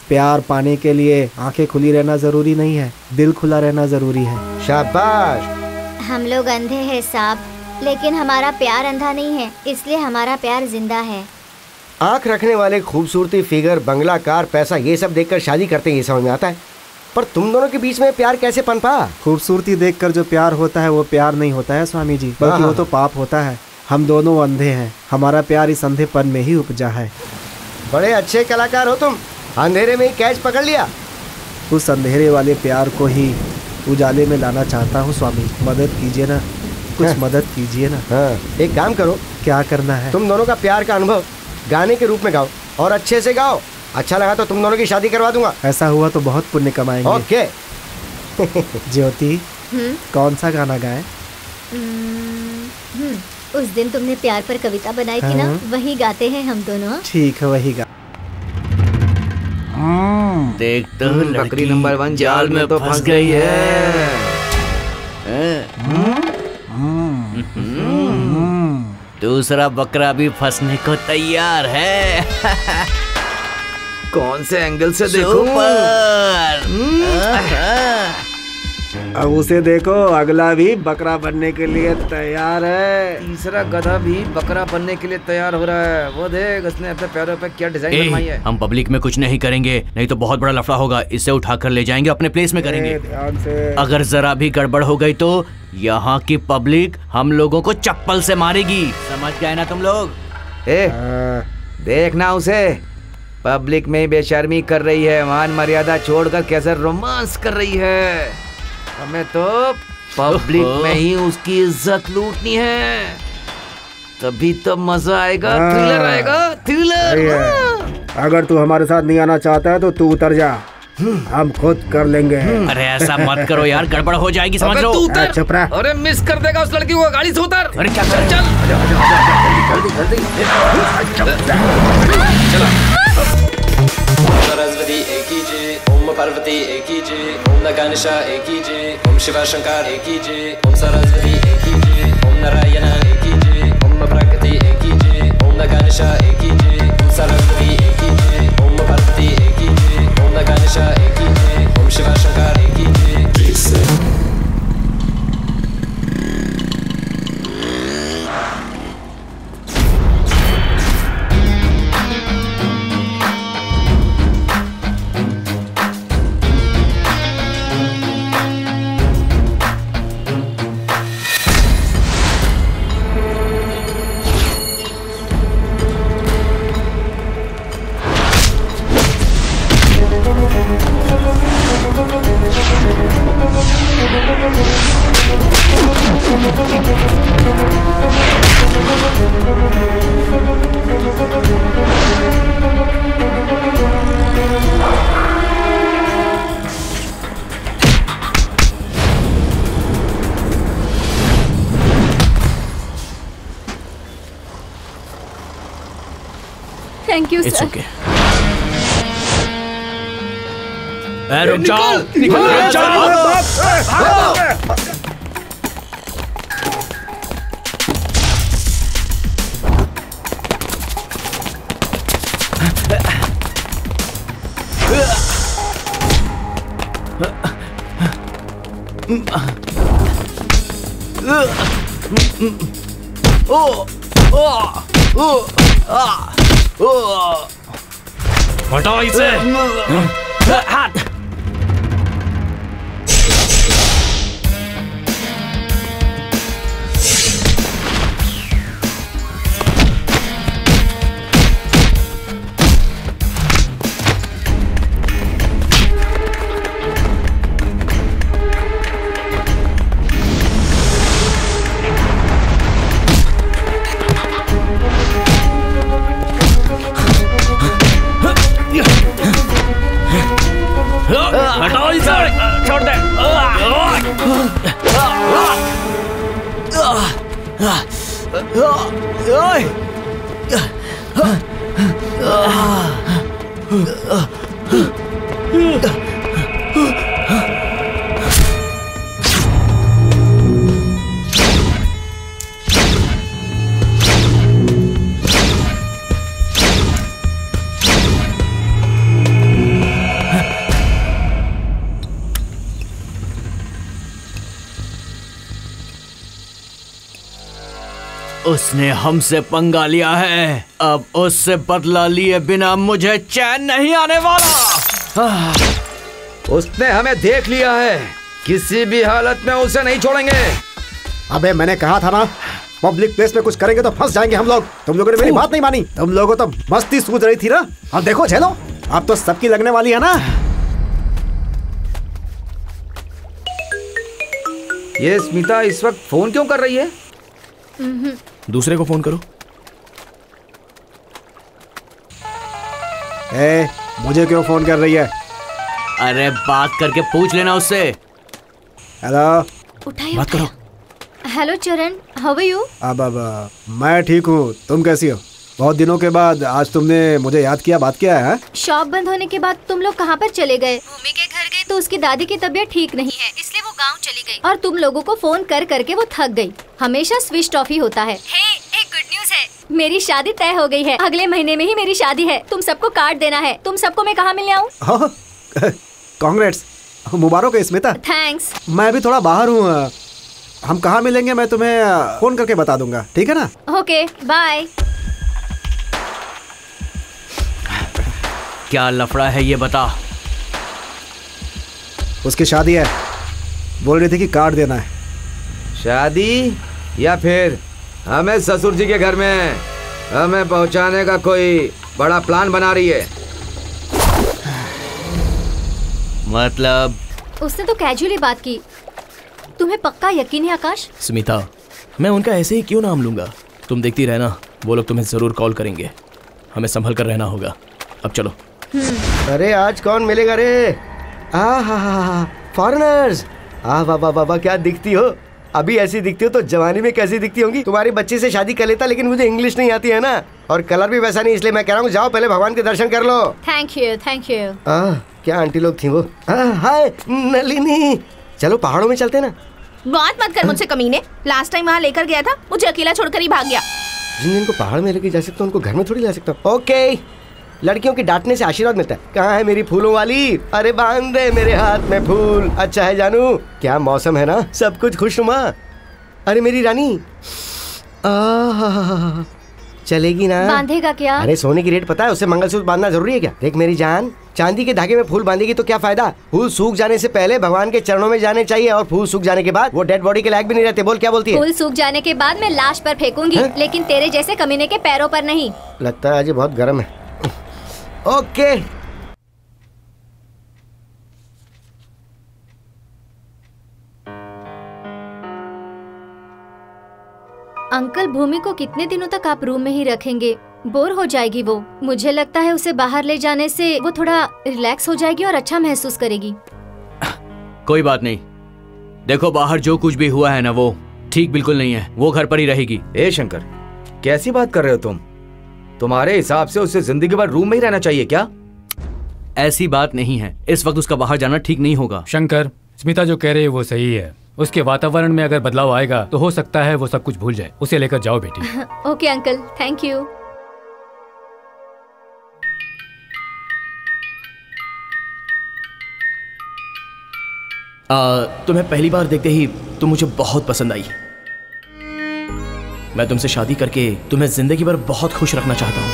प्यार पाने के लिए आंखें खुली रहना जरूरी नहीं है, दिल खुला रहना जरूरी है। शाबाश। हम लोग अंधे हैं साहब, लेकिन हमारा प्यार अंधा नहीं है, इसलिए हमारा प्यार जिंदा है। आंख रखने वाले खूबसूरती, फिगर, बंगला, कार, पैसा, ये सब देखकर शादी करते हैं, ये समझ में आता है। पर तुम दोनों के बीच में प्यार कैसे पनपा? खूबसूरती देखकर जो प्यार होता है वो प्यार नहीं होता है स्वामी जी, बल्कि वो तो पाप होता है। हम दोनों अंधे हैं, हमारा प्यार इस अंधेपन में ही उपजा है। बड़े अच्छे कलाकार हो तुम, अंधेरे में ही कैच पकड़ लिया। उस अंधेरे वाले प्यार को ही उजाले में लाना चाहता हूँ स्वामी। मदद कीजिए ना, कुछ मदद कीजिए ना। एक काम करो। क्या करना है? तुम दोनों का प्यार का अनुभव गाने के रूप में गाओ, और अच्छे से गाओ। अच्छा लगा तो तुम दोनों की शादी करवा दूंगा। ऐसा हुआ तो बहुत पुण्य कमाएंगे। ओके। ज्योति, कौन सा गाना गाए? उस दिन तुमने प्यार पर कविता बनाई थी ना, वही गाते हैं हम दोनों। ठीक है, वही गा। देख तो बकरी नंबर 1 जाल में तो फंस गई है। दूसरा बकरा भी फंसने को तैयार है। कौन से एंगल से देखूं? अब उसे देखो, अगला भी बकरा बनने के लिए तैयार है। तीसरा गधा भी बकरा बनने के लिए तैयार हो रहा है। वो देख, उसने अपने पैरों पे क्या डिजाइन बनवाई है। हम पब्लिक में कुछ नहीं करेंगे, नहीं तो बहुत बड़ा लफड़ा होगा। इसे उठाकर ले जाएंगे, अपने प्लेस में करेंगे। अगर जरा भी गड़बड़ हो गई तो यहाँ की पब्लिक हम लोगों को चप्पल से मारेगी। समझ गए ना तुम लोग? देखना उसे, पब्लिक में बेशर्मी कर रही है, मान मर्यादा छोड़कर कैसे रोमांस कर रही है। हमें तो पब्लिक में ही उसकी इज्जत लूटनी है, तभी तो मजा आएगा। थ्रिलर आएगा, थ्रिलर। अगर तू हमारे साथ नहीं आना चाहता है तो तू उतर जा। हम खुद कर लेंगे। अरे ऐसा मत करो यार, गड़बड़ हो जाएगी, समझ लो। चुप रह। अरे मिस कर देगा उस लड़की को, गाड़ी से उतर। अरे क्या कर चल सरस्वती एक ही जय, ओम पार्वती एक ही जय, ओम नगानिशा एक ही जय, ओम शिवा शंकर एक ही जय, ओम सरस्वती एक ही जय, ओम नारायण एक ही जय, ओम प्रकृति एक ही जय, ओम नगानिशा एक ही जय, ओम सरस्वती एक ही जय, ओम पार्वती एक ही जय, ओम नगानिशा एक ही जय, ओम शिवा शंकर एक ही जय। Thank you sir. ओके। रुक जाओ, रुक जाओ। हटाओ इसे। हाथ। हटाओ इसे, छोड़ दे। उसने हमसे पंगा लिया है, अब उससे बदला लिए बिना मुझे चैन नहीं आने वाला। उसने हमें देख लिया है, किसी भी हालत में उसे नहीं छोड़ेंगे। अबे मैंने कहा था ना, पब्लिक प्लेस में कुछ करेंगे तो फंस जाएंगे हम लोग। तुम लोगों ने मेरी बात नहीं मानी। तुम लोगों तो मस्ती सूझ रही थी ना। अब देखो झेलो, अब तो सबकी लगने वाली है ना। ये स्मिता इस वक्त फोन क्यों कर रही है? दूसरे को फोन करो। मुझे क्यों फोन कर रही है? अरे बात करके पूछ लेना उससे। हेलो, उठाइए, बात करो। हेलो चरण, हाउ आर यू? अब मैं ठीक हूँ, तुम कैसी हो? बहुत दिनों के बाद आज तुमने मुझे याद किया, बात किया है? शॉप बंद होने के बाद तुम लोग कहाँ पर चले गए? भूमि के घर गए तो उसकी दादी की तबीयत ठीक नहीं है, इसलिए वो गांव चली गई और तुम लोगों को फोन कर करके वो थक गई। हमेशा स्विच ऑफ ही होता है। एक गुड न्यूज है, मेरी शादी तय हो गई है। अगले महीने में ही मेरी शादी है। तुम सबको कार्ड देना है। तुम सबको मैं कहाँ मिलने आऊँ? कांग्रेट्स, मुबारक है स्मिता। थैंक्स। मैं भी थोड़ा बाहर हूँ, हम कहाँ मिलेंगे मैं तुम्हें फोन करके बता दूंगा, ठीक है ना? Okay, bye. क्या लफड़ा है ये बता। उसकी शादी है, बोल रही थी कि कार्ड देना है। शादी या फिर हमें ससुर जी के घर में हमें पहुंचाने का कोई बड़ा प्लान बना रही है? मतलब उसने तो कैजुअली बात की। तुम्हें पक्का यकीन है आकाश? स्मिता, मैं उनका ऐसे ही क्यों नाम लूंगा? तुम देखती रहना, वो लोग तुम्हें जरूर कॉल करेंगे। हमें संभल कर रहना होगा। अब चलो। अरे आज कौन मिलेगा रे? हा फॉरेनर्स। वाह वाह वाह, क्या दिखती हो। अभी ऐसी दिखती हो तो जवानी में कैसी दिखती होंगी। तुम्हारी बच्ची से शादी कर लेता, लेकिन मुझे इंग्लिश नहीं आती है ना, और कलर भी वैसा नहीं, इसलिए मैं कह रहा हूँ जाओ पहले भगवान के दर्शन कर लो। Thank you thank you. क्या आंटी लोग थी वो। हाय नलिनी, चलो पहाड़ों में चलते ना। बात मत कर मुझसे कमीने। लास्ट टाइम वहाँ लेकर गया था, मुझे अकेला छोड़कर ही भाग गया। जिन जिनको पहाड़ में लेके जा सकता हूँ उनको घर में थोड़ी ला सकता हूँ। ओके, लड़कियों की डांटने से आशीर्वाद मिलता है। कहाँ है मेरी फूलों वाली? अरे बांध दे मेरे हाथ में फूल। अच्छा है जानू, क्या मौसम है ना, सब कुछ खुशनुमा। अरे मेरी रानी, चलेगी ना? बांधेगा क्या? अरे सोने की रेट पता है, उससे मंगलसूत्र बांधना जरूरी है क्या? देख मेरी जान, चांदी के धागे में फूल बांधेगी तो क्या फायदा? फूल सूख जाने से पहले भगवान के चरणों में जाने चाहिए, और फूल सूख जाने के बाद वो डेड बॉडी के लायक भी नहीं रहते। बोल क्या बोलती है? फूल सूख जाने के बाद मैं लाश पर फेंकूंगी, लेकिन तेरे जैसे कमीने के पैरों पर नहीं। लगता है आज ये बहुत गर्म है। ओके अंकल, भूमि को कितने दिनों तक आप रूम में ही रखेंगे? बोर हो जाएगी वो। मुझे लगता है उसे बाहर ले जाने से वो थोड़ा रिलैक्स हो जाएगी और अच्छा महसूस करेगी। कोई बात नहीं, देखो बाहर जो कुछ भी हुआ है ना वो ठीक बिल्कुल नहीं है, वो घर पर ही रहेगी। ए शंकर, कैसी बात कर रहे हो तुम? तुम्हारे हिसाब से उसे जिंदगी भर रूम में ही रहना चाहिए क्या? ऐसी बात नहीं है, इस वक्त उसका बाहर जाना ठीक नहीं होगा। शंकर, स्मिता जो कह रही है वो सही है। उसके वातावरण में अगर बदलाव आएगा तो हो सकता है वो सब कुछ भूल जाए। उसे लेकर जाओ बेटी। Okay uncle, thank you. तुम्हें पहली बार देखते ही तुम मुझे बहुत पसंद आई। मैं तुमसे शादी करके तुम्हें जिंदगी भर बहुत खुश रखना चाहता हूं।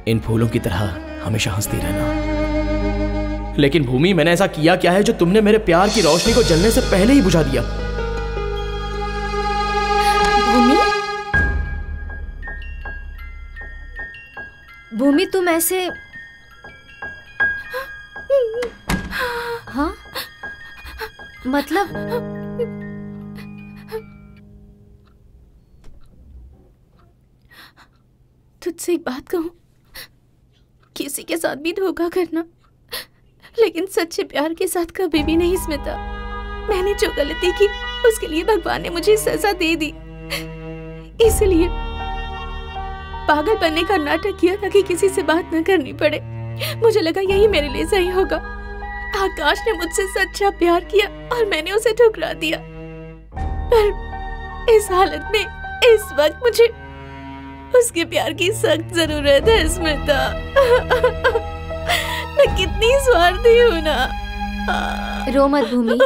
इन फूलों की तरह हमेशा हंसती रहना। लेकिन भूमि, मैंने ऐसा किया क्या है जो तुमने मेरे प्यार की रोशनी को जलने से पहले ही बुझा दिया? भूमि, भूमि तुम ऐसे, हाँ मतलब तुझसे एक बात कहूं, किसी के साथ भी धोखा करना, लेकिन सच्चे प्यार के साथ कभी भी नहीं स्मिता। मैंने जो गलती की उसके लिए भगवान ने मुझे सजा दे दी, इसलिए पागल बनने का नाटक किया ताकि किसी से बात न करनी पड़े। मुझे लगा यही मेरे लिए सही होगा। आकाश ने मुझसे सच्चा प्यार किया और मैंने उसे ठुकरा दिया, पर इस हालत में इस वक्त मुझे उसके प्यार की सख्त जरूरत है स्मिता। मैं कितनी स्वार्थी हूँ ना। रो मत भूमि,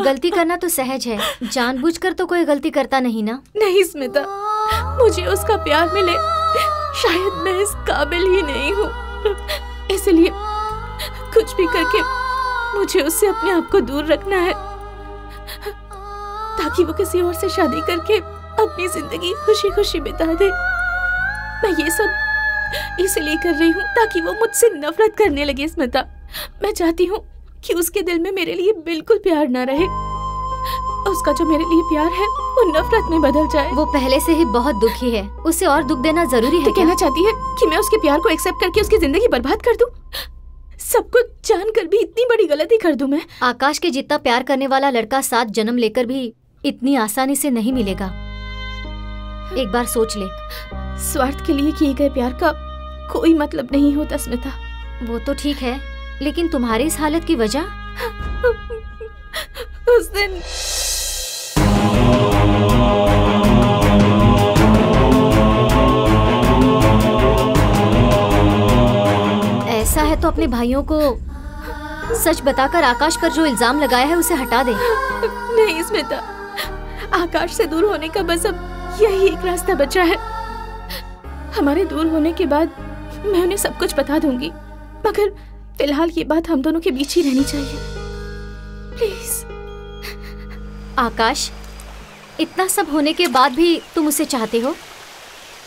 गलती करना तो सहज है, जानबूझकर तो कोई गलती करता नहीं ना। नहीं स्मिता, मुझे उसका प्यार मिले, शायद मैं इस काबिल ही नहीं हूँ, इसलिए कुछ भी करके मुझे उससे अपने आप को दूर रखना है, ताकि वो किसी और से शादी करके अपनी जिंदगी खुशी खुशी बिता दे। मैं ये सब इसलिए कर रही हूँ ताकि वो मुझसे नफरत करने लगे स्मिता। मैं चाहती हूँ कि उसके दिल में मेरे लिए बिल्कुल प्यार ना रहे। उसका जो मेरे लिए प्यार है वो नफरत में बदल जाए। वो पहले से ही बहुत दुखी है, उसे और दुख देना जरूरी है। तो कहना चाहती है कि मैं उसके प्यार को एक्सेप्ट करके उसकी जिंदगी बर्बाद कर दूं? सब कुछ जानकर भी इतनी बड़ी गलती कर दूं मैं? आकाश के जितना प्यार करने वाला लड़का 7 जन्म लेकर भी इतनी आसानी से नहीं मिलेगा। एक बार सोच ले। स्वार्थ के लिए किए गए प्यार का कोई मतलब नहीं होता स्मिता। वो तो ठीक है, लेकिन तुम्हारी इस हालत की वजह? उस दिन ऐसा है तो अपने भाइयों को सच बताकर आकाश पर जो इल्जाम लगाया है उसे हटा दे। नहीं स्मिता, आकाश से दूर होने का बस अब यही एक रास्ता बचा है। हमारे दूर होने के बाद मैं उन्हें सब कुछ बता दूंगी, मगर फिलहाल ये बात हम दोनों के बीच ही रहनी चाहिए, प्लीज। आकाश, इतना सब होने के बाद भी तुम उसे चाहते हो?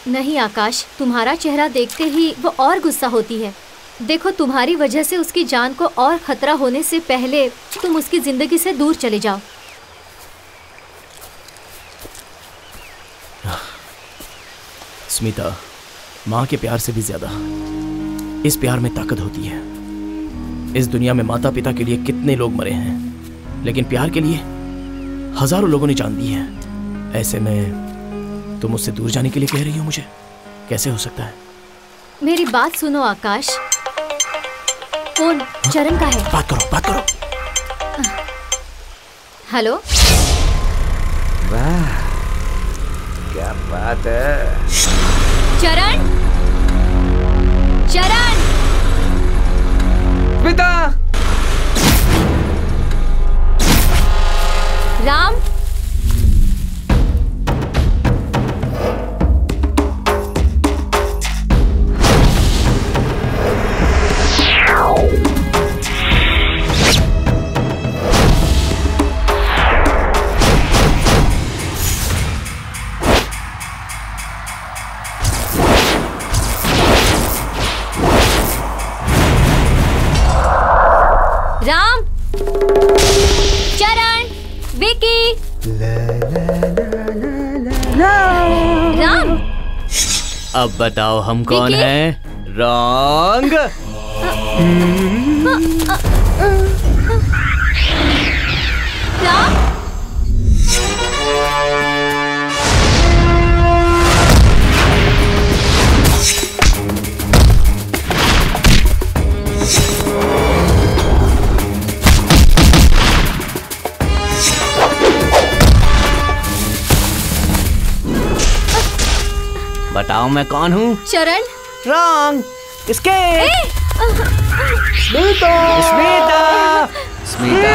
नहीं आकाश, तुम्हारा चेहरा देखते ही वो और गुस्सा होती है। देखो, तुम्हारी वजह से उसकी जान को और खतरा होने से पहले तुम उसकी जिंदगी से दूर चले जाओ। स्मिता, माँ के प्यार से भी ज्यादा इस प्यार में ताकत होती है। इस दुनिया में माता पिता के लिए कितने लोग मरे हैं, लेकिन प्यार के लिए हजारों लोगों ने जान दी है। ऐसे में तुम मुझसे दूर जाने के लिए कह रही हो मुझे? कैसे हो सकता है? मेरी बात सुनो आकाश। फोन चरण का है। बात करो, बात करो। हेलो। वाह, क्या बात है। चरण, चरण। पिता। राम। राम, चरण, विकी। राम। अब बताओ हम कौन विकी? हैं? रॉन्ग। राम। बताओ मैं कौन हूँ? चरण। रॉन्ग। किसके? स्मिता। स्मिता। स्मिता।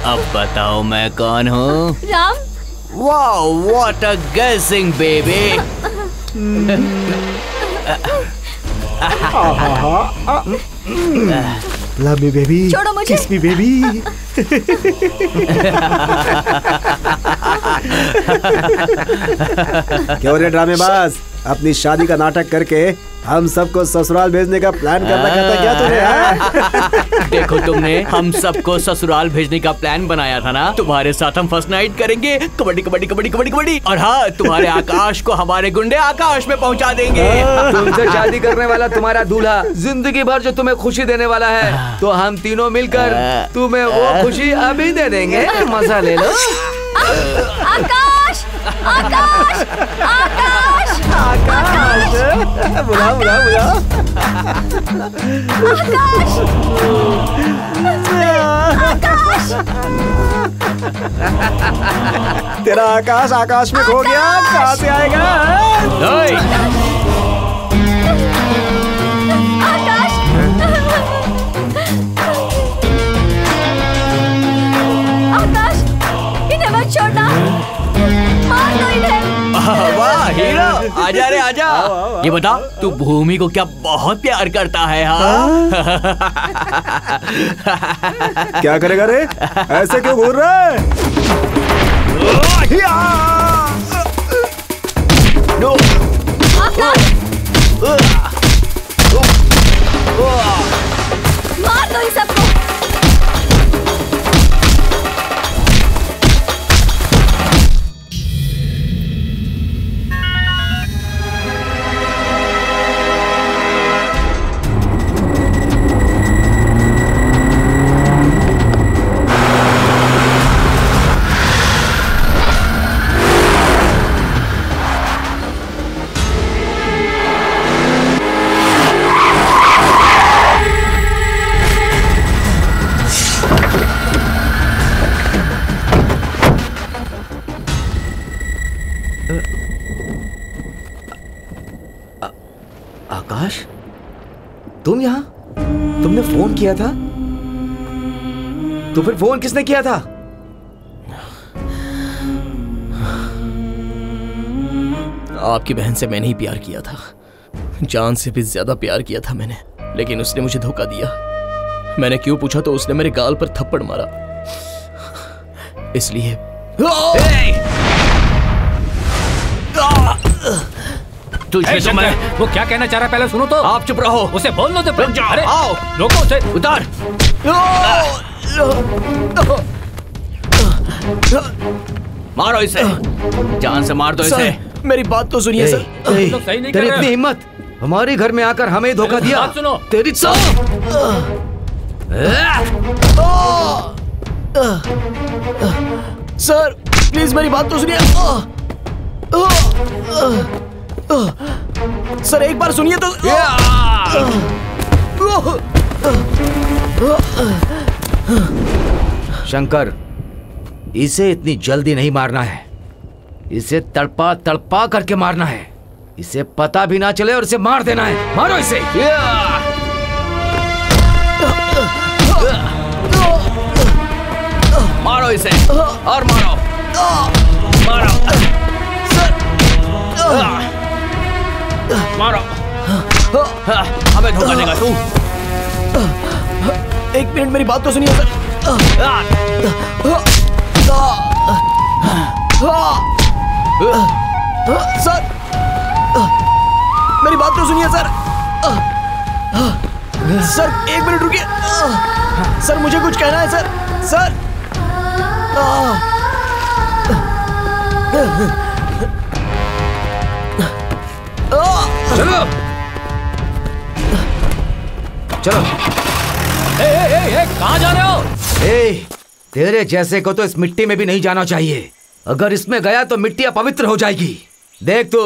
अब बताओ मैं कौन हूँ? राम। वाओ, व्हाट अ गेसिंग बेबी। लव मी बेबी, छोड़ो मुझे। किस मी बेबी। क्यों रे ड्रामेबाज, अपनी शादी का नाटक करके हम सबको ससुराल भेजने का प्लान करना कहता क्या तूने? देखो, तुमने हम सबको ससुराल भेजने का प्लान बनाया था ना। तुम्हारे साथ हम फर्स्ट नाइट करेंगे, कबड्डी कबड्डी कबड्डी कबड्डी कबड्डी। और हाँ, तुम्हारे आकाश को हमारे गुंडे आकाश में पहुंचा देंगे। तुमसे शादी करने वाला तुम्हारा दूल्हा जिंदगी भर जो तुम्हें खुशी देने वाला है, तो हम तीनों मिलकर तुम्हें वो खुशी अभी दे देंगे। मजा ले लो। आकाश, आकाश, आकाश, आकाश। बुला बुला बुला। आकाश, आकाश। तेरा आकाश आकाश में खो गया, कहाँ से आएगा? आकाश। आकाश, इन्हें मत छोड़ना, मार दो इन्हें। वाह हीरो, आजा रे आजा। ये बता, तू भूमि को क्या बहुत प्यार करता है? हाँ? क्या करेगा रे? ऐसे क्यों घूर रहा है? नो। मार दो इन सबको। आकाश, तुम यहाँ? तुमने फोन किया था? तो फिर फोन किसने किया था? आपकी बहन से मैंने ही प्यार किया था, जान से भी ज्यादा प्यार किया था मैंने, लेकिन उसने मुझे धोखा दिया। मैंने क्यों पूछा तो उसने मेरे गाल पर थप्पड़ मारा, इसलिए तुझे तो मैं वो क्या कहना चाह रहा है पहले सुनो तो। आप चुप रहो, उसे बोल लो तो। अरे आओ, रोको उसे, उतार। मारो इसे, जान से मार दो इसे। मेरी बात तो सुनिए सर। सही नहीं कर तेरी रहे। इतनी हिम्मत, हमारे घर में आकर हमें धोखा दिया। बात सुनो। तेरी सर प्लीज मेरी बात तो सुनिए। सर एक बार सुनिए तो। शंकर, इसे इतनी जल्दी नहीं मारना है, इसे तड़पा तड़पा करके मारना है, इसे पता भी ना चले और इसे मार देना है। मारो इसे। मारो इसे और मारो, मारो मारो। हमें धोखा देगा तू। एक मिनट मेरी बात तो सुनिए सर। सर मेरी बात तो सुनिए सर। सर एक मिनट रुकिए सर, मुझे कुछ कहना है सर। सर चलो चलो। कहाँ जा रहे हो? तेरे जैसे को तो इस मिट्टी में भी नहीं जाना चाहिए। अगर इसमें गया तो मिट्टी अपवित्र हो जाएगी। देख तू,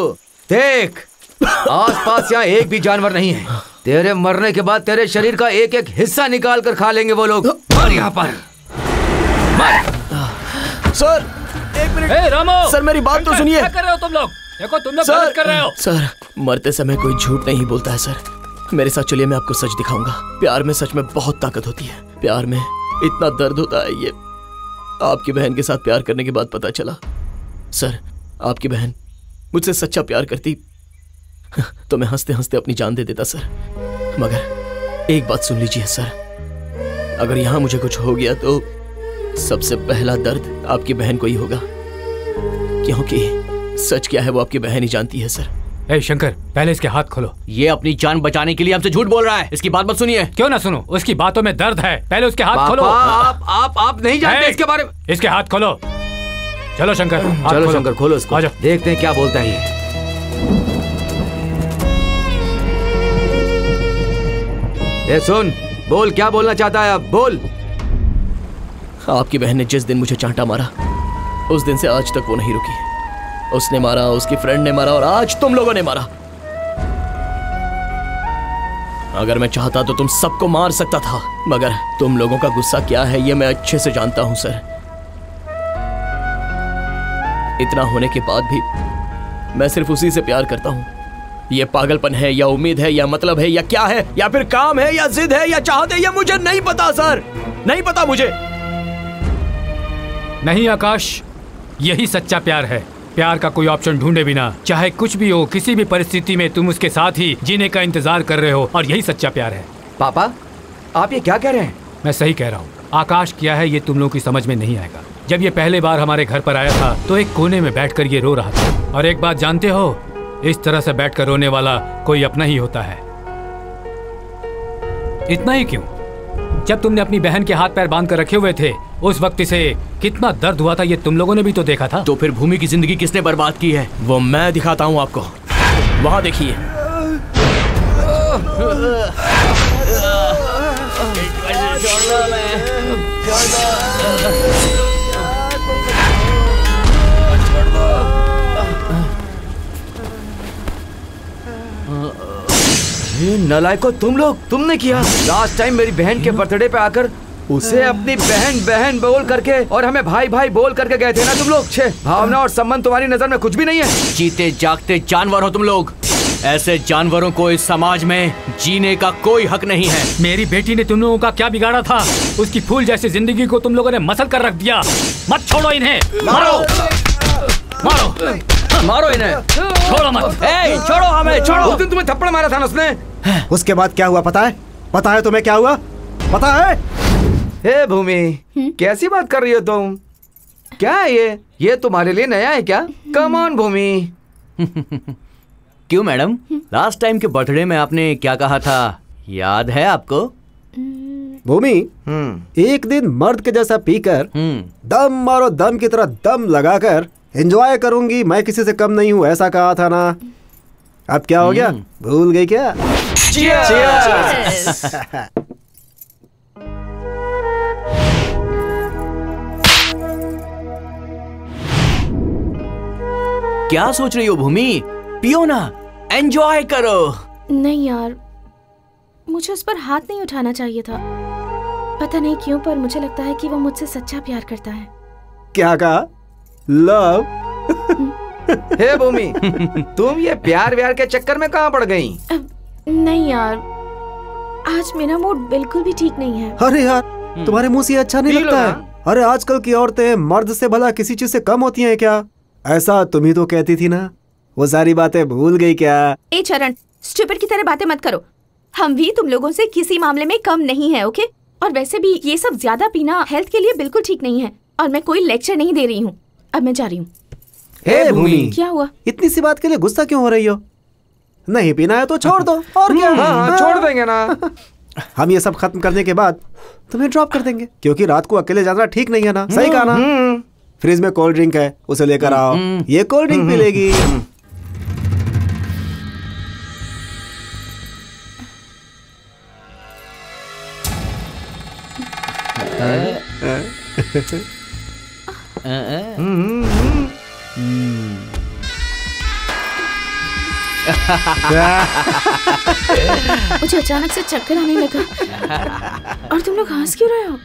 देख आसपास यहाँ एक भी जानवर नहीं है। तेरे मरने के बाद तेरे शरीर का एक एक हिस्सा निकाल कर खा लेंगे वो लोग। और यहाँ पर सर एक मिनट। रामो, सर मेरी बात तो सुनिए। क्या कर रहे हो तुम लोग? देखो तुम लोग गलत कर रहे हो। सर मरते समय कोई झूठ नहीं बोलता है सर। मेरे साथ चलिए, मैं आपको सच दिखाऊंगा। प्यार में सच में बहुत ताकत होती है, प्यार में इतना दर्द होता है। ये आपकी बहन के साथ प्यार करने के बाद पता चला। सर आपकी बहन मुझसे सच्चा प्यार करती तो मैं हंसते हंसते अपनी जान दे देता सर। मगर एक बात सुन लीजिए सर, अगर यहाँ मुझे कुछ हो गया तो सबसे पहला दर्द आपकी बहन को ही होगा, क्योंकि सच क्या है वो आपकी बहन ही जानती है सर। ए शंकर, पहले इसके हाथ खोलो। ये अपनी जान बचाने के लिए हमसे झूठ बोल रहा है, इसकी बात मत सुनिए। क्यों ना सुनो, उसकी बातों में दर्द है। पहले उसके हाथ खोलो। आप नहीं जानते इसके बारे में। इसके हाथ खोलो। चलो शंकर, चलो शंकर खोलो इसको, देखते हैं क्या बोलता है ये। ए सुन, बोल क्या बोलना चाहता है अब, बोल। आपकी बहन ने जिस दिन मुझे चांटा मारा उस दिन से आज तक वो नहीं रुकी। उसने मारा, उसकी फ्रेंड ने मारा और आज तुम लोगों ने मारा। अगर मैं चाहता तो तुम सबको मार सकता था, मगर तुम लोगों का गुस्सा क्या है ये मैं अच्छे से जानता हूं सर। इतना होने के बाद भी मैं सिर्फ उसी से प्यार करता हूं। ये पागलपन है या उम्मीद है या मतलब है या क्या है, या फिर काम है या जिद है या चाहत है, ये मुझे नहीं पता सर, नहीं पता मुझे। नहीं आकाश, यही सच्चा प्यार है। प्यार का कोई ऑप्शन ढूंढे बिना, चाहे कुछ भी हो, किसी भी परिस्थिति में तुम उसके साथ ही जीने का इंतजार कर रहे हो, और यही सच्चा प्यार है। पापा आप ये क्या कह रहे हैं? मैं सही कह रहा हूँ। आकाश क्या है ये तुम लोगों की समझ में नहीं आएगा। जब ये पहले बार हमारे घर पर आया था तो एक कोने में बैठकर ये रो रहा था। और एक बात जानते हो, इस तरह से बैठकर रोने वाला कोई अपना ही होता है। इतना ही क्यों, जब तुमने अपनी बहन के हाथ पैर बांध कर रखे हुए थे उस वक्त इसे कितना दर्द हुआ था ये तुम लोगों ने भी तो देखा था। तो फिर भूमि की जिंदगी किसने बर्बाद की है? वो मैं दिखाता हूँ आपको, वहां देखिए। नालायकों, तुम लोग, तुमने किया। लास्ट टाइम मेरी बहन के बर्थडे पे आकर उसे अपनी बहन बहन बोल करके और हमें भाई भाई बोल करके गए थे ना तुम लोग। छे, भावना और संबंध तुम्हारी नजर में कुछ भी नहीं है। जीते जागते जानवर हो तुम लोग। ऐसे जानवरों को इस समाज में जीने का कोई हक नहीं है। मेरी बेटी ने तुम लोगों का क्या बिगाड़ा था? उसकी फूल जैसी जिंदगी को तुम लोगों ने मसल कर रख दिया। मत छोड़ो इन्हें, मारो मारो मारो इन्हें। छोड़ो मत। ए, छोड़ो हमें, छोड़ो। उस दिन तुम्हें थप्पड़ मारा था ना उसने। उसके बाद क्या हुआ पता है? पता है तुम्हें क्या हुआ? पता है? हे भूमि, कैसी बात कर रही हो तुम? क्या है ये तुम्हारे लिए नया है क्या? कम ऑन भूमि। क्यों मैडम, लास्ट टाइम के बर्थडे में आपने क्या कहा था, याद है आपको? भूमि, एक दिन मर्द के जैसा पीकर दम मारो दम की तरह दम लगाकर एंजॉय करूंगी, मैं किसी से कम नहीं हूँ, ऐसा कहा था ना। अब क्या हो गया, भूल गई क्या? Cheers! क्या सोच रही हो भूमि? पियो ना, एंजॉय करो। नहीं यार, मुझे उस पर हाथ नहीं उठाना चाहिए था। पता नहीं क्यों, पर मुझे लगता है कि वो मुझसे सच्चा प्यार करता है। क्या कहा? लव? हे भूमि, तुम ये प्यार व्यार के चक्कर में कहाँ पड़ गई? नहीं यार, आज मेरा मूड बिल्कुल भी ठीक नहीं है। अरे यार, तुम्हारे मुंह से अच्छा नहीं लगता है? अरे आजकल की औरतें मर्द से भला किसी चीज से कम होती हैं क्या? ऐसा तुम ही तो कहती थी ना। वो सारी बातें भूल गई क्या? ए चरण, स्टूपिड की तरह बातें मत करो। हम भी तुम लोगों से किसी मामले में कम नहीं है, ओके? और वैसे भी ये सब ज्यादा पीना हेल्थ के लिए बिल्कुल ठीक नहीं है। और मैं कोई लेक्चर नहीं दे रही हूँ, अब मैं जा रही हूँ। हे भूमि, क्या हुआ? इतनी सी बात के लिए गुस्सा क्यों हो रही हो? नहीं पीना है तो छोड़ दो, और क्या? हाँ, छोड़ देंगे ना। हम ये सब खत्म करने के बाद तुम्हें ड्रॉप कर देंगे, क्योंकि रात को अकेले जाना ठीक नहीं है ना। सही कहा ना? फ्रिज में कोल्ड ड्रिंक है, उसे लेकर आओ, ये कोल्ड ड्रिंक पी लेगी। मुझे अचानक से चक्कर आने लगा। और तुम लोग हंस क्यों रहे हो?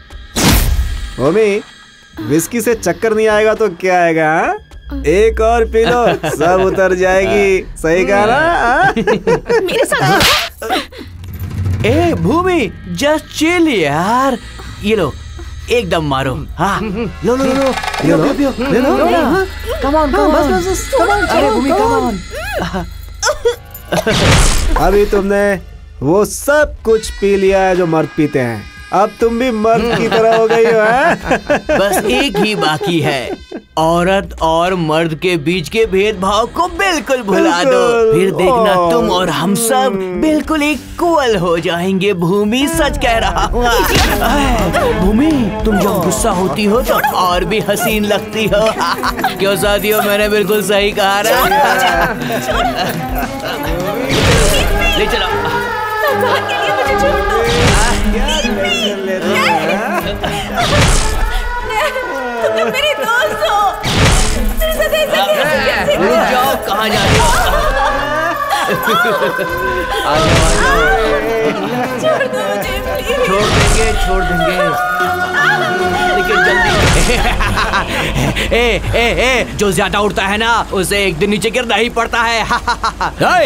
मम्मी, विस्की से चक्कर नहीं आएगा तो क्या आएगा? एक और पी लो, सब उतर जाएगी। सही कहा ना? मेरे साथ ए भूमि, जस्ट चिल यार। ये लो, एकदम मारो। हाँ, लो लो लो लो कम ऑन, कम ऑन। अरे भूमि, कम ऑन। अभी तुमने वो सब कुछ पी लिया है जो मर्द पीते हैं। अब तुम भी मर्द की तरह हो गई हो, हैं? बस एक ही बाकी है, औरत और मर्द के बीच के भेदभाव को बिल्कुल भुला दो, फिर देखना तुम और हम सब बिल्कुल इक्वल हो जाएंगे। भूमि, सच कह रहा हूँ। भूमि, तुम जब गुस्सा होती हो तो और भी हसीन लगती हो। क्यों साथियों, मैंने बिल्कुल सही कहा ना? ले चलो। तुम लोग मेरे दोस्त हो। मेरे साथ ऐसा कैसे? रुक जाओ, कहाँ जा रही हो? आ जाओ। छोड़ दो मुझे प्लीज। छोड़ देंगे लेकिन जल्दी। ए, जो ज्यादा उड़ता है ना, उसे एक दिन नीचे गिरना ही पड़ता है।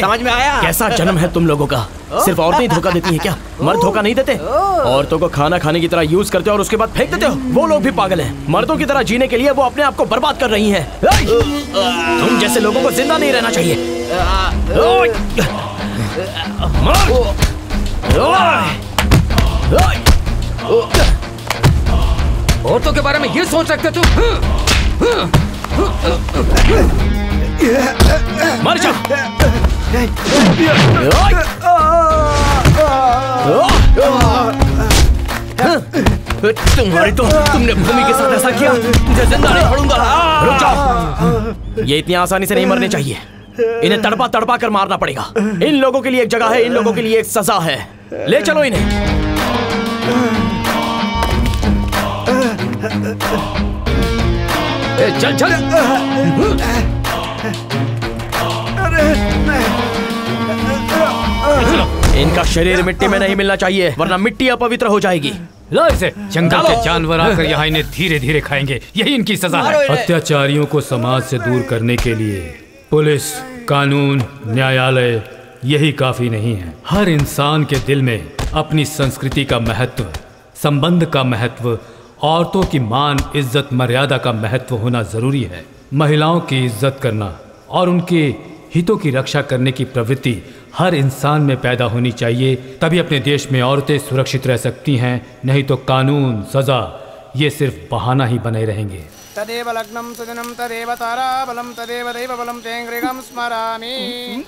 समझ में आया? कैसा जन्म है तुम लोगों का? सिर्फ औरतें ही धोखा देती हैं क्या? मर्द धोखा नहीं देते? औरतों को खाना खाने की तरह यूज करते हो और उसके बाद फेंक देते हो। वो लोग भी पागल हैं। मर्दों की तरह जीने के लिए वो अपने आप को बर्बाद कर रही हैं। तुम जैसे लोगों को जिंदा नहीं रहना चाहिए। औरतों के बारे में ये सोच रखते तुम? मर जा। तुम्हारी तो, तुमने भूमि के साथ ऐसा किया, तुझे जिंदा नहीं छोड़ूंगा। रुक जाओ। ये इतनी आसानी से नहीं मरने चाहिए। इन्हें तड़पा तड़पा कर मारना पड़ेगा। इन लोगों के लिए एक जगह है, इन लोगों के लिए एक सजा है। ले चलो इन्हें। चल चल। इनका शरीर मिट्टी में नहीं मिलना चाहिए, वरना मिट्टी अपवित्र हो जाएगी। लो इसे। जंगल के जानवर आकर यहाँ इन्हें धीरे धीरे खाएंगे, यही इनकी सजा है। अत्याचारियों को समाज से दूर करने के लिए पुलिस, कानून, न्यायालय यही काफी नहीं है। हर इंसान के दिल में अपनी संस्कृति का महत्व, संबंध का महत्व, औरतों की मान, इज्जत, मर्यादा का महत्व होना जरूरी है। महिलाओं की इज्जत करना और उनके हितों की रक्षा करने की प्रवृत्ति हर इंसान में पैदा होनी चाहिए, तभी अपने देश में औरतें सुरक्षित रह सकती हैं। नहीं तो कानून, सजा ये सिर्फ बहाना ही बने रहेंगे। तदेव लग्नं सुदिनं तदेव ताराबलं तदेव दैवबलं तेङ्गृगं स्मरामि।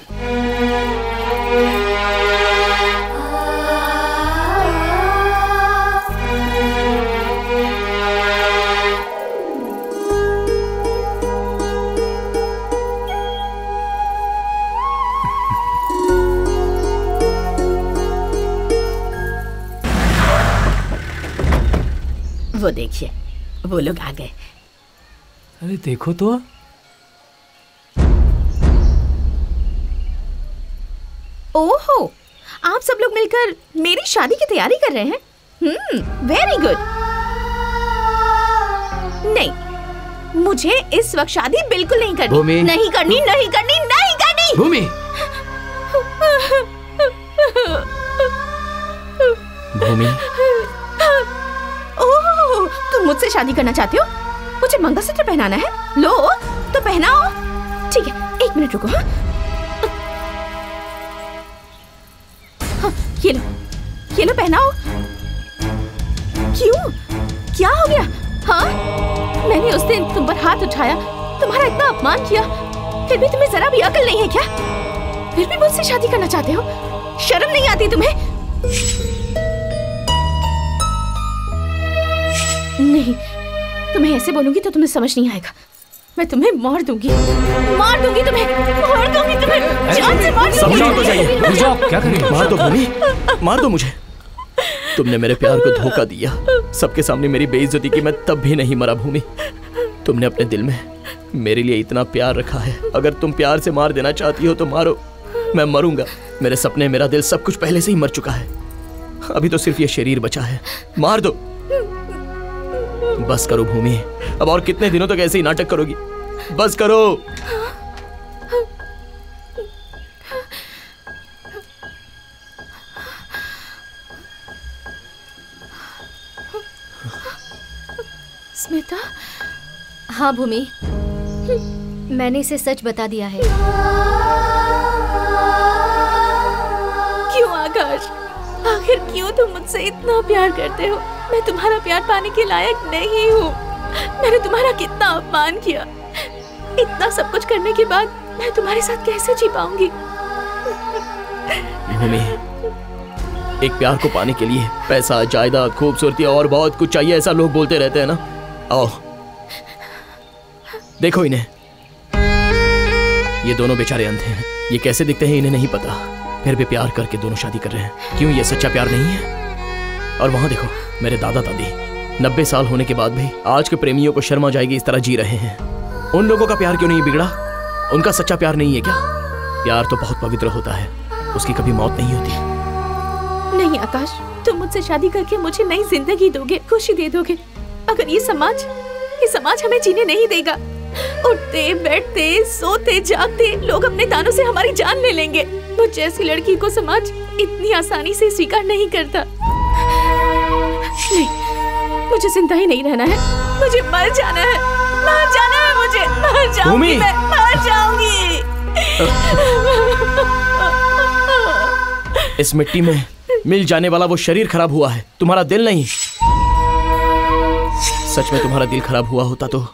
वो देखिए, वो लोग आ गए। अरे देखो तो, ओहो, आप सब लोग मिलकर मेरी शादी की तैयारी कर रहे हैं। Very good. नहीं, मुझे इस वक्त शादी बिल्कुल नहीं करनी। भूमि। नहीं करनी, नहीं करनी, नहीं करनी। भूमि। भूमि। ओह, तुम मुझसे शादी करना चाहते हो? मुझे मंगलसूत्र पहनाना है। लो तो पहनाओ। ठीक है, 1 मिनट रुको। हाँ, ये लो पहनाओ। क्यों? क्या हो गया? हाँ, मैंने उस दिन तुम पर हाथ उठाया, तुम्हारा इतना अपमान किया, फिर भी तुम्हें जरा भी अकल नहीं है क्या? फिर भी मुझसे शादी करना चाहते हो? शर्म नहीं आती तुम्हें? नहीं, तुम्हें ऐसे बोलूंगी तो तुम्हें समझ नहीं आएगा। मैं तुम्हें मार दूंगी तुम्हें, मार दूंगी तुम्हें, जान से मार दूंगी। समझाओ तो जाइए, समझाओ क्या करें? मार दो भूमि, मार दो मुझे। तुमने मेरे प्यार को धोखा दिया, सबके सामने मेरी बेइज्जती की, मैं तब भी नहीं मरा भूमि। तुमने अपने दिल में मेरे लिए इतना प्यार रखा है, अगर तुम प्यार से मार देना चाहती हो तो मारो, मैं मरूंगा। मेरे सपने, मेरा दिल, सब कुछ पहले से ही मर चुका है। अभी तो सिर्फ ये शरीर बचा है, मार दो। बस करो भूमि, अब और कितने दिनों तक ऐसे ही नाटक करोगी? बस करो। स्मिता। हाँ भूमि, मैंने इसे सच बता दिया है। क्यों आकाश, आखिर क्यों तुम मुझसे इतना प्यार करते हो? मैं तुम्हारा प्यार पाने के लायक नहीं हूँ। मैंने तुम्हारा कितना अपमान किया, इतना सब कुछ करने के बाद मैं तुम्हारे साथ कैसे जी पाऊंगी? भूमि, एक प्यार को पाने के लिए पैसा, जायदाद, खूबसूरती और बहुत कुछ चाहिए, ऐसा लोग बोलते रहते हैं ना। आओ देखो इन्हें, ये दोनों बेचारे अंधे हैं, ये कैसे दिखते हैं इन्हें नहीं पता, फिर भी प्यार करके दोनों शादी कर रहे हैं। क्यों, ये सच्चा प्यार नहीं है? और वहां देखो मेरे दादा दादी 90 साल होने के बाद भी आज के प्रेमियों को शर्म आ जाएगी, इस तरह जी रहे हैं। उन लोगों का प्यार क्यों नहीं बिगड़ा? उनका सच्चा प्यार नहीं है क्या? प्यार तो बहुत पवित्र होता है, उसकी कभी मौत नहीं होती। नहीं आकाश, तुम मुझसे शादी करके मुझे नई जिंदगी दोगे, खुशी दे दोगे। अगर ये समाज हमें जीने नहीं देगा, उठते बैठते सोते जागते लोग अपने तानों से हमारी जान ले लेंगे। मुझ जैसी लड़की को समाज इतनी आसानी से स्वीकार नहीं करता। नहीं, मुझे जिंदा ही नहीं रहना है, मुझे मर जाना है, मर जाना है मुझे, मर जाऊंगी मैं, मर जाऊंगी। इस मिट्टी में मिल जाने वाला वो शरीर खराब हुआ है, तुम्हारा दिल नहीं। सच में तुम्हारा दिल खराब हुआ होता तो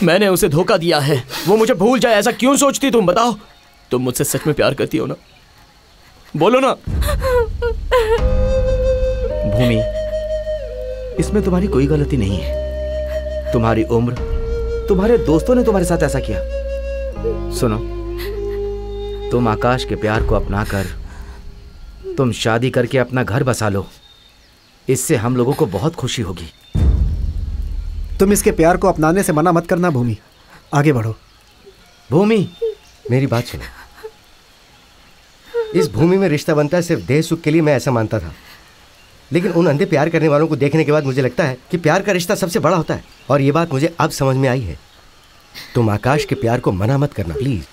मैंने उसे धोखा दिया है, वो मुझे भूल जाए, ऐसा क्यों सोचती तुम? बताओ, तुम मुझसे सच में प्यार करती हो ना? बोलो ना। भूमि, इसमें तुम्हारी कोई गलती नहीं है। तुम्हारी उम्र, तुम्हारे दोस्तों ने तुम्हारे साथ ऐसा किया। सुनो, तुम आकाश के प्यार को अपनाकर तुम शादी करके अपना घर बसा लो, इससे हम लोगों को बहुत खुशी होगी। तुम इसके प्यार को अपनाने से मना मत करना भूमि, आगे बढ़ो। भूमि, मेरी बात सुनो। इस भूमि में रिश्ता बनता है सिर्फ देह सुख के लिए, मैं ऐसा मानता था, लेकिन उन अंधे प्यार करने वालों को देखने के बाद मुझे लगता है कि प्यार का रिश्ता सबसे बड़ा होता है, और ये बात मुझे अब समझ में आई है। तुम आकाश के प्यार को मना मत करना प्लीज।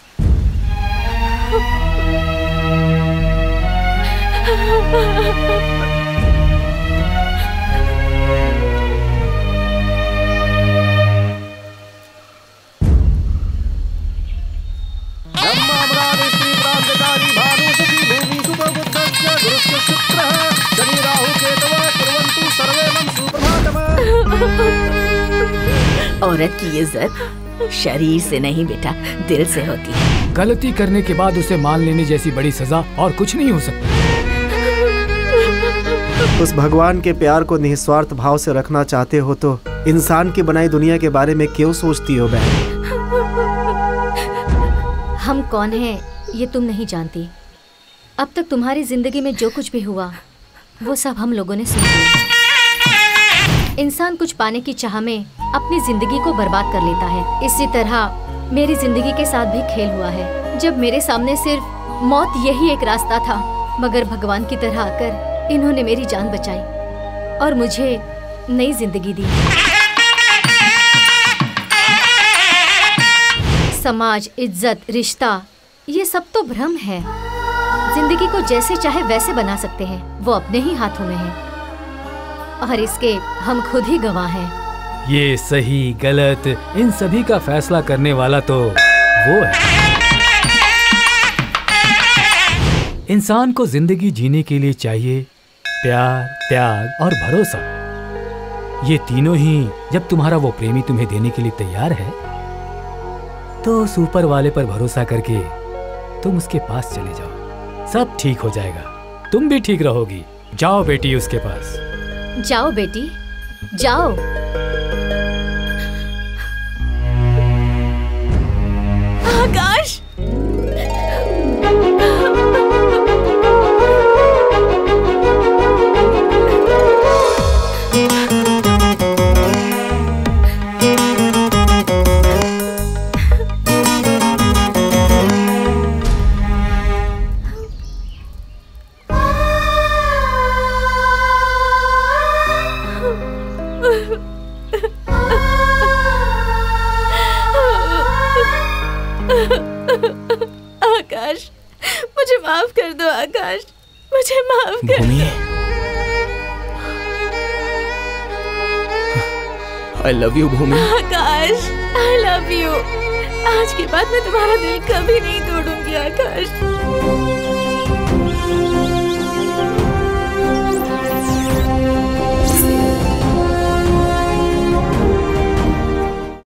औरत की इज्जत शरीर से नहीं बेटा, दिल से होती है। गलती करने के बाद उसे मान लेने जैसी बड़ी सजा और कुछ नहीं हो सकता। उस भगवान के प्यार को निस्वार्थ भाव से रखना चाहते हो तो इंसान की बनाई दुनिया के बारे में क्यों सोचती हो बहन? हम कौन हैं ये तुम नहीं जानती। अब तक तुम्हारी जिंदगी में जो कुछ भी हुआ वो सब हम लोगों ने सुन लिया। इंसान कुछ पाने की चाह में अपनी जिंदगी को बर्बाद कर लेता है। इसी तरह मेरी जिंदगी के साथ भी खेल हुआ है। जब मेरे सामने सिर्फ मौत यही एक रास्ता था, मगर भगवान की तरह आकर इन्होंने मेरी जान बचाई और मुझे नई जिंदगी दी। समाज, इज्जत, रिश्ता, ये सब तो भ्रम है। जिंदगी को जैसे चाहे वैसे बना सकते हैं, वो अपने ही हाथों में है और इसके हम खुद ही गवाह हैं। ये सही गलत इन सभी का फैसला करने वाला तो वो है। इंसान को जिंदगी जीने के लिए चाहिए प्यार, त्याग और भरोसा। ये तीनों ही जब तुम्हारा वो प्रेमी तुम्हें देने के लिए तैयार है तो उस ऊपर वाले पर भरोसा करके तुम उसके पास चले जाओ। सब ठीक हो जाएगा, तुम भी ठीक रहोगी। जाओ बेटी उसके पास। जाओ बेटी, जाओ। आकाश, आकाश, मुझे माफ कर दो आकाश, मुझे माफ कर दो। I love you Bhumi. Akash, I love you। आज के बाद मैं तुम्हारा दिल कभी नहीं तोड़ूंगी आकाश।